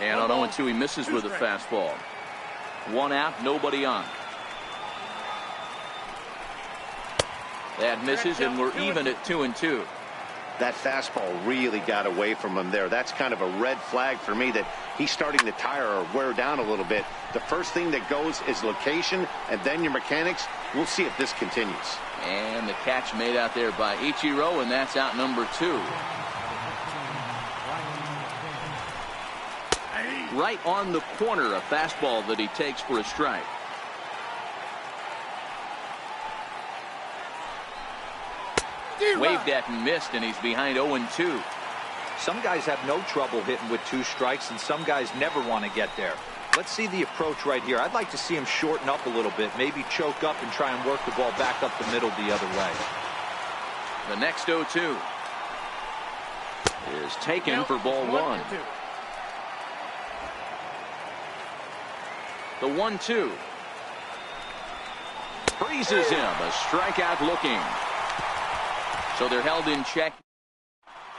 And on 0-2 he misses with a fastball. 1 out, nobody on. That misses, and we're even at 2-2. That fastball really got away from him there. That's kind of a red flag for me that he's starting to tire or wear down a little bit. The first thing that goes is location, and then your mechanics. We'll see if this continues. And the catch made out there by Ichiro, and that's out number 2. Right on the corner, a fastball that he takes for a strike. Waved at and missed, and he's behind 0-2. Some guys have no trouble hitting with 2 strikes, and some guys never want to get there. Let's see the approach right here. I'd like to see him shorten up a little bit, maybe choke up and try and work the ball back up the middle the other way. The next 0-2 is taken for ball 1. The 1-2 freezes him. A strikeout looking. So they're held in check.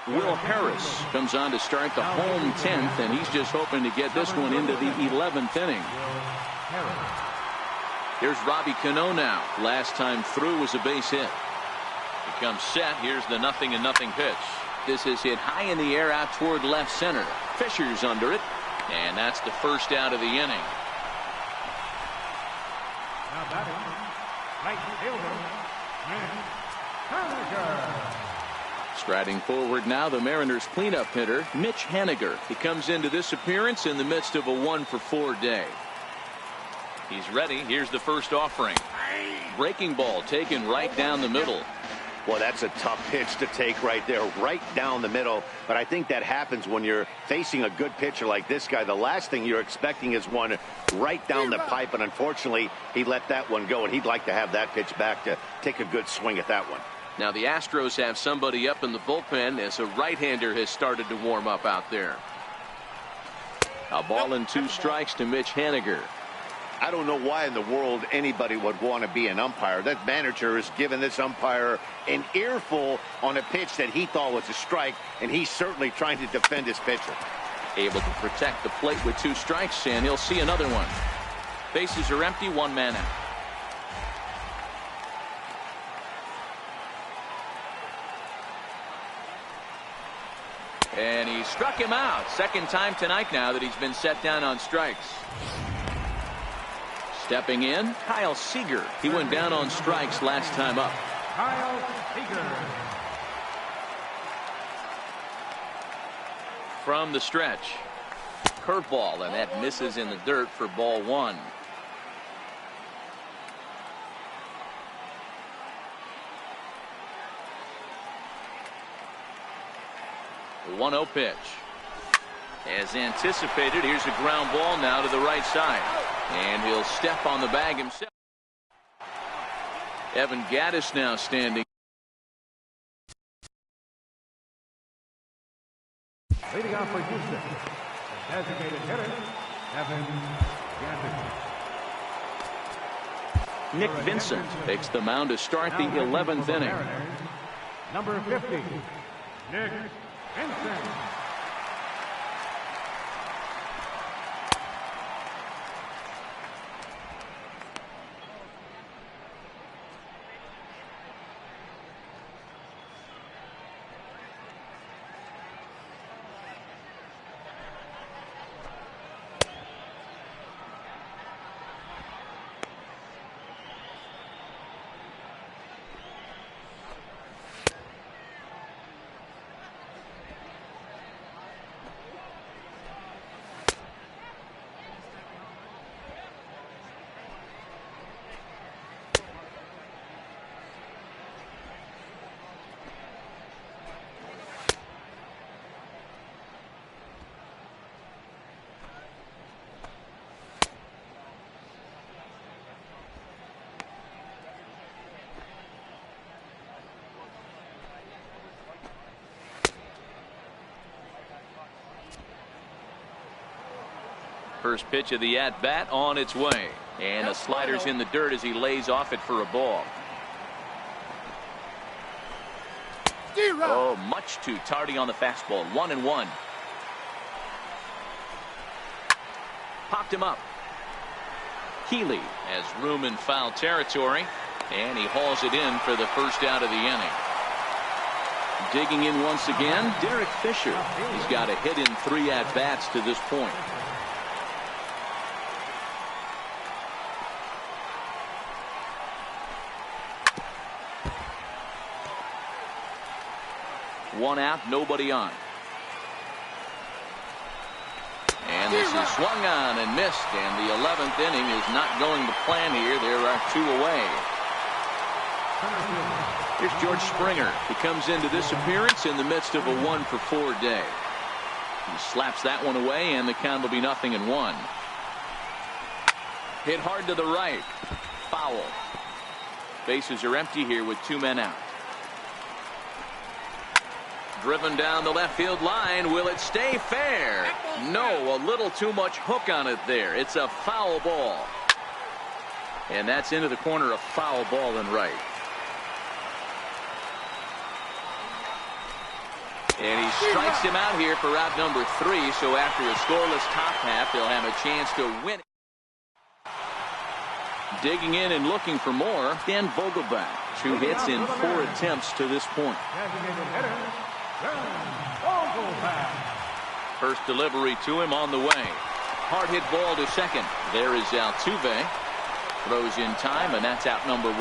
Will Harris comes on to start the home 10th, and he's just hoping to get this one into the 11th inning. Here's Robbie Cano now. Last time through was a base hit. He comes set. Here's the 0-0 pitch. This is hit high in the air out toward left center. Fisher's under it, and that's the first out of the inning. Now batting, right fielder, Striding forward now, the Mariners cleanup hitter, Mitch Haniger. He comes into this appearance in the midst of a 1-for-4 day. He's ready. Here's the first offering. Breaking ball taken right down the middle. Well, that's a tough pitch to take right there, right down the middle. But I think that happens when you're facing a good pitcher like this guy. The last thing you're expecting is one right down the pipe, and unfortunately, he let that one go, and he'd like to have that pitch back to take a good swing at that one. Now the Astros have somebody up in the bullpen as a right-hander has started to warm up out there. A ball and 2 strikes to Mitch Haniger. I don't know why in the world anybody would want to be an umpire. That manager has given this umpire an earful on a pitch that he thought was a strike, and he's certainly trying to defend his pitcher. Able to protect the plate with 2 strikes, and he'll see another one. Bases are empty, 1 man out. And he struck him out. Second time tonight now that he's been set down on strikes. Stepping in, Kyle Seager. He went down on strikes last time up. Kyle Seager. From the stretch. Curveball, and that misses in the dirt for ball 1. The 1-0 pitch. As anticipated, here's a ground ball now to the right side. And he'll step on the bag himself. Evan Gattis now standing. Leading off for Houston, designated hitter, Evan Gattis. Nick Vincent takes the mound to start the 11th inning. Number 50, Nick Vincent. First pitch of the at-bat on its way. And the slider's in the dirt as he lays off it for a ball. Oh, much too tardy on the fastball. 1-1. Popped him up. Keeley has room in foul territory, and he hauls it in for the first out of the inning. Digging in once again, Derek Fisher. He's got a hit in 3 at-bats to this point. One out, nobody on. And this is swung on and missed, and the 11th inning is not going to plan here. There are 2 away. Here's George Springer. He comes into this appearance in the midst of a 1-for-4 day. He slaps that one away, and the count will be 0-1. Hit hard to the right. Foul. Bases are empty here with 2 men out. Driven down the left field line. Will it stay fair? No, a little too much hook on it there. It's a foul ball. And that's into the corner, a foul ball and right. And he strikes him out here for out number 3. So after a scoreless top half, they'll have a chance to win. Digging in and looking for more, Dan Vogelbach. 2 hits in 4 attempts to this point. First delivery to him on the way. Hard hit ball to second. There is Altuve. Throws in time, and that's out number 1.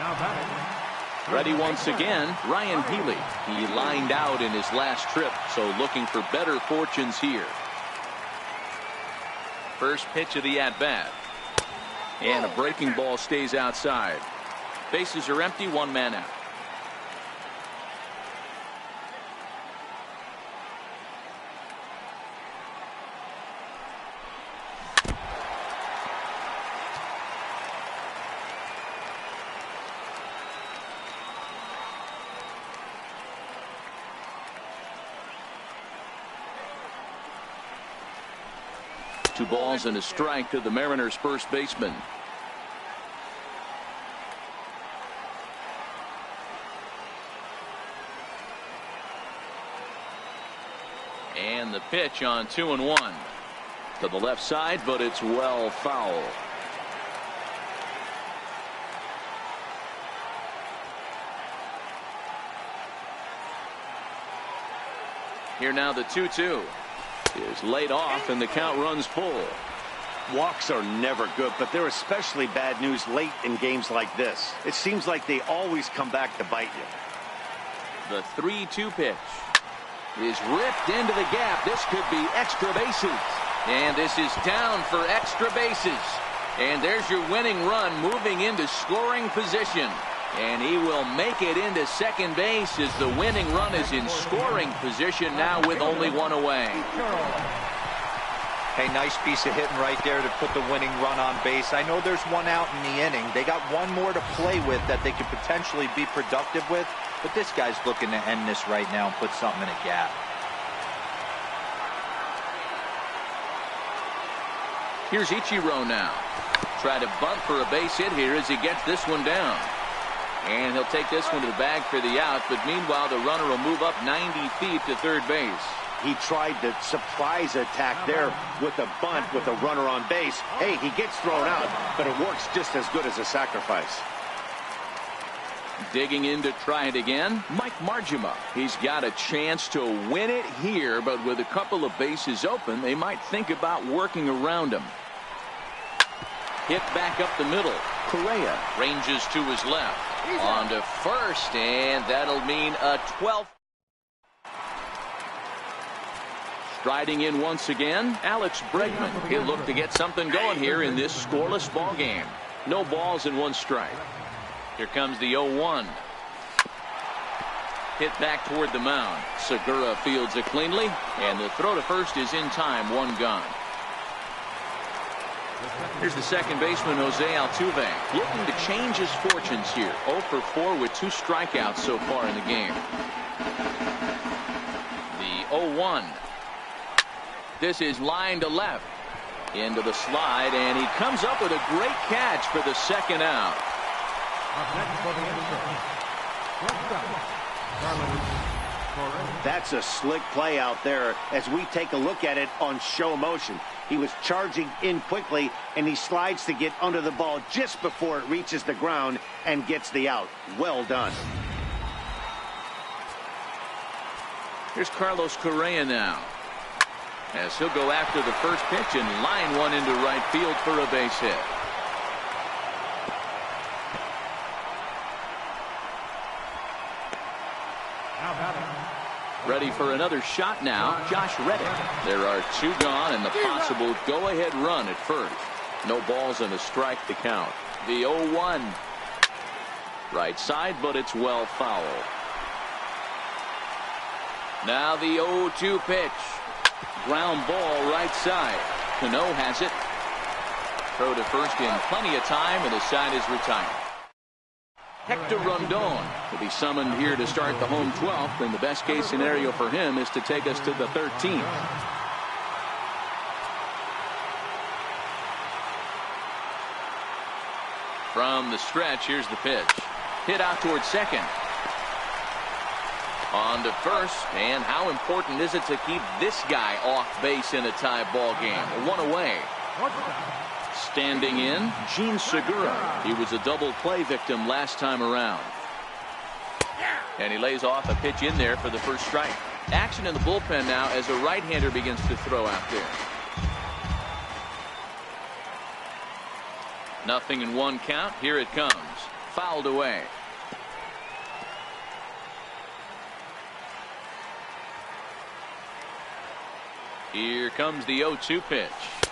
Now batting. Ready once again, Ryan Healy. He lined out in his last trip, so looking for better fortunes here. First pitch of the at-bat. And a breaking ball stays outside. Bases are empty, one man out. Two balls and a strike to the Mariners' first baseman. And the pitch on 2-1 to the left side, but it's well foul. Here now the 2-2 is laid off and the count runs full. Walks are never good, but they're especially bad news late in games like this. It seems like they always come back to bite you. The 3-2 pitch is ripped into the gap. This could be extra bases. And this is down for extra bases. And there's your winning run moving into scoring position. And he will make it into second base as the winning run is in scoring position now with only one away. Hey, nice piece of hitting right there to put the winning run on base. I know there's one out in the inning. They got one more to play with that they could potentially be productive with. But this guy's looking to end this right now and put something in a gap. Here's Ichiro now. Try to bunt for a base hit here as he gets this one down. And he'll take this one to the bag for the out, but meanwhile the runner will move up 90 feet to third base. He tried to surprise attack there with a bunt with a runner on base. Hey, he gets thrown out, but it works just as good as a sacrifice. Digging in to try it again, Mike Margima. He's got a chance to win it here, but with a couple of bases open, they might think about working around him. Hit back up the middle. Correa ranges to his left. On to first, and that'll mean a 12th. Striding in once again, Alex Bregman. He'll look to get something going here in this scoreless ball game. No balls and one strike. Here comes the 0-1. Hit back toward the mound. Segura fields it cleanly, and the throw to first is in time, one gone. Here's the second baseman, Jose Altuve, looking to change his fortunes here. 0 for 4 with 2 strikeouts so far in the game. The 0-1. This is line to left. Into the slide, and he comes up with a great catch for the second out. That's a slick play out there as we take a look at it on show motion. He was charging in quickly, and he slides to get under the ball just before it reaches the ground and gets the out. Well done. Here's Carlos Correa now, as he'll go after the first pitch and line one into right field for a base hit. Ready for another shot now, Josh Reddick. There are 2 gone and the possible go-ahead run at first. No balls and a strike to count. The 0-1. Right side, but it's well foul. Now the 0-2 pitch. Ground ball right side. Cano has it. Throw to first in plenty of time, and the side is retired. Hector Rondon will be summoned here to start the home 12th, and the best case scenario for him is to take us to the 13th. From the stretch, here's the pitch. Hit out towards second. On to first, and how important is it to keep this guy off base in a tie ball game? 1 away. Standing in, Gene Segura. He was a double play victim last time around. And he lays off a pitch in there for the first strike. Action in the bullpen now as a right-hander begins to throw out there. Nothing in 1 count. Here it comes. fouled away. Here comes the 0-2 pitch.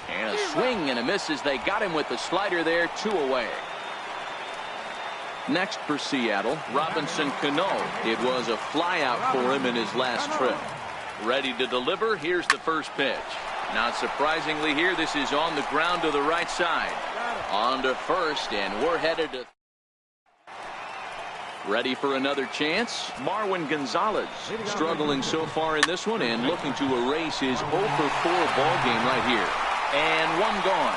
And a swing and a miss as they got him with the slider there, 2 away. Next for Seattle, Robinson Cano. It was a flyout for him in his last trip. Ready to deliver. Here's the first pitch. Not surprisingly here, this is on the ground to the right side. On to first, and we're headed to... Ready for another chance? Marwin Gonzalez struggling so far in this one and looking to erase his 0 for 4 ball game right here. And one gone.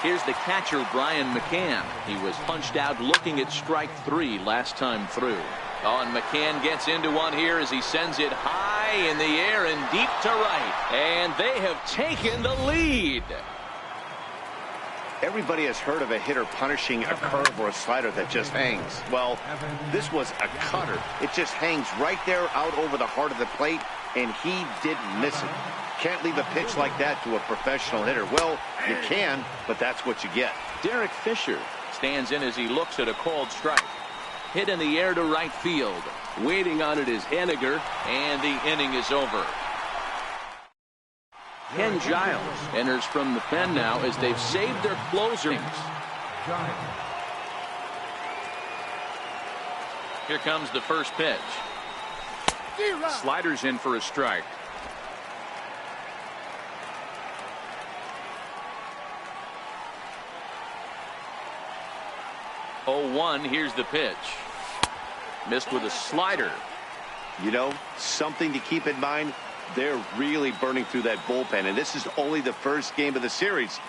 Here's the catcher, Brian McCann. He was punched out looking at strike 3 last time through. Oh, and McCann gets into one here as he sends it high in the air and deep to right. And they have taken the lead. Everybody has heard of a hitter punishing a curve or a slider that just hangs. Well, this was a cutter. It just hangs right there out over the heart of the plate, and he didn't miss it. Can't leave a pitch like that to a professional hitter. Well, you can, but that's what you get. Derek Fisher stands in as he looks at a called strike. Hit in the air to right field. Waiting on it is Henniger, and the inning is over. Ken Giles enters from the pen now as they've saved their closers. Here comes the first pitch. Sliders in for a strike. Oh, 1. Here's the pitch. Missed with a slider. You know, something to keep in mind. They're really burning through that bullpen, and this is only the first game of the series.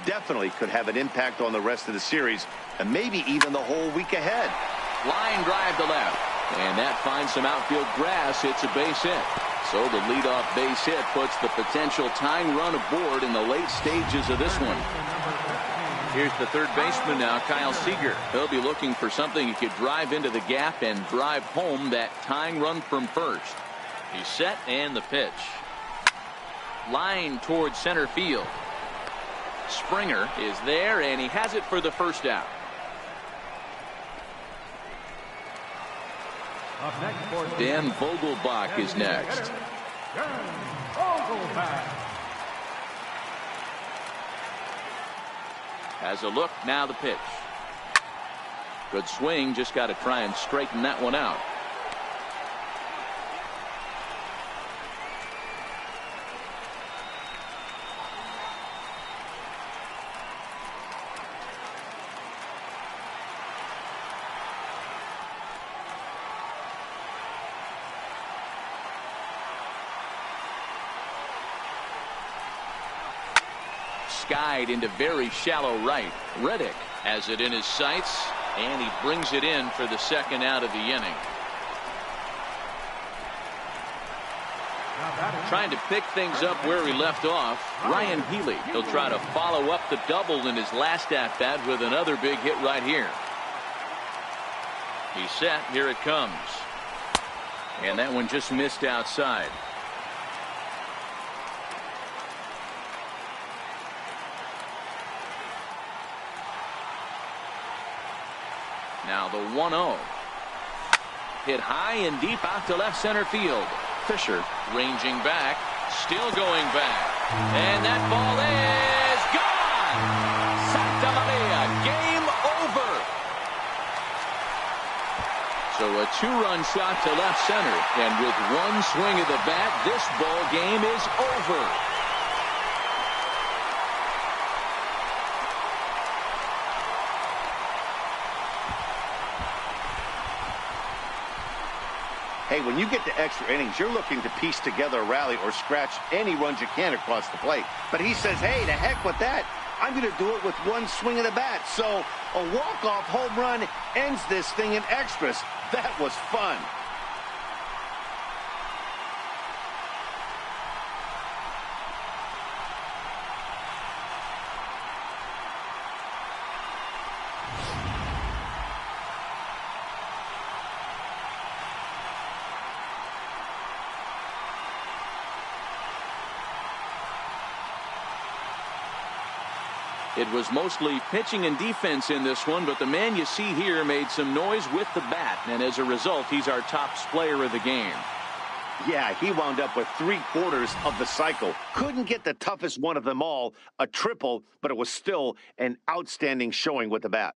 Definitely could have an impact on the rest of the series, and maybe even the whole week ahead. Line drive to left, and that finds some outfield grass. It's a base hit. So the leadoff base hit puts the potential tying run aboard in the late stages of this one. Here's the third baseman now, Kyle Seager. He'll be looking for something he could drive into the gap and drive home that tying run from first. He's set, and the pitch. Line towards center field. Springer is there, and he has it for the first out. Dan Vogelbach is next. Has a look, now the pitch. Good swing, just got to try and straighten that one out. Skied into very shallow right. Reddick has it in his sights, and he brings it in for the second out of the inning. Trying to pick things up where he left off, Ryan Healy. He'll try to follow up the double in his last at-bat with another big hit right here. He's set. Here it comes. And that one just missed outside. Now the 1-0. Hit high and deep out to left center field. Fisher ranging back, still going back. And that ball is gone! Santa Maria, game over! So a 2-run shot to left center. And with one swing of the bat, this ball game is over. Hey, when you get to extra innings, you're looking to piece together a rally or scratch any runs you can across the plate. But he says, hey, to heck with that. I'm going to do it with one swing of the bat. So a walk-off home run ends this thing in extras. That was fun. It was mostly pitching and defense in this one, but the man you see here made some noise with the bat, and as a result, he's our top player of the game. Yeah, he wound up with 3/4 of the cycle. Couldn't get the toughest one of them all, a triple, but it was still an outstanding showing with the bat.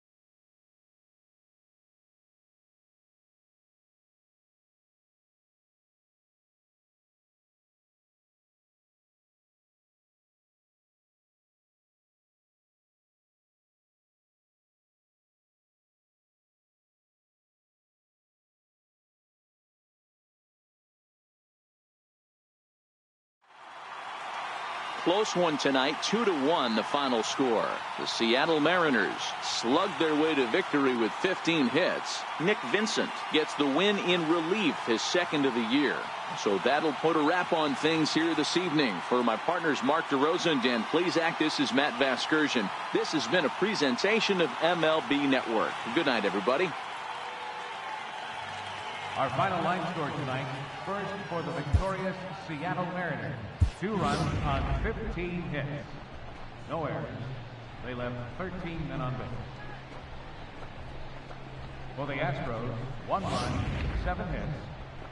Close one tonight, 2-1 the final score. The Seattle Mariners slugged their way to victory with 15 hits. Nick Vincent gets the win in relief, his second of the year. So that'll put a wrap on things here this evening. For my partners Mark DeRosa and Dan Plesac, this is Matt Vasgersian. This has been a presentation of MLB Network. Good night, everybody. Our final line score tonight, first for the victorious Seattle Mariners. 2 runs on 15 hits. No errors. They left 13 men on base. For the Astros, 1 run, 7 hits.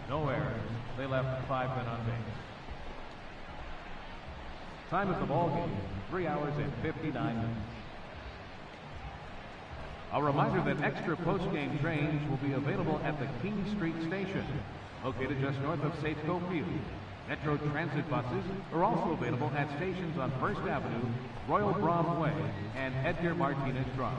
No errors. They left 5 men on base. Time of the ball game, 3 hours and 59 minutes. A reminder that extra post-game trains will be available at the King Street Station, located just north of Safeco Field. Metro Transit buses are also available at stations on First Avenue, Royal Brom Way, and Edgar Martinez Drive.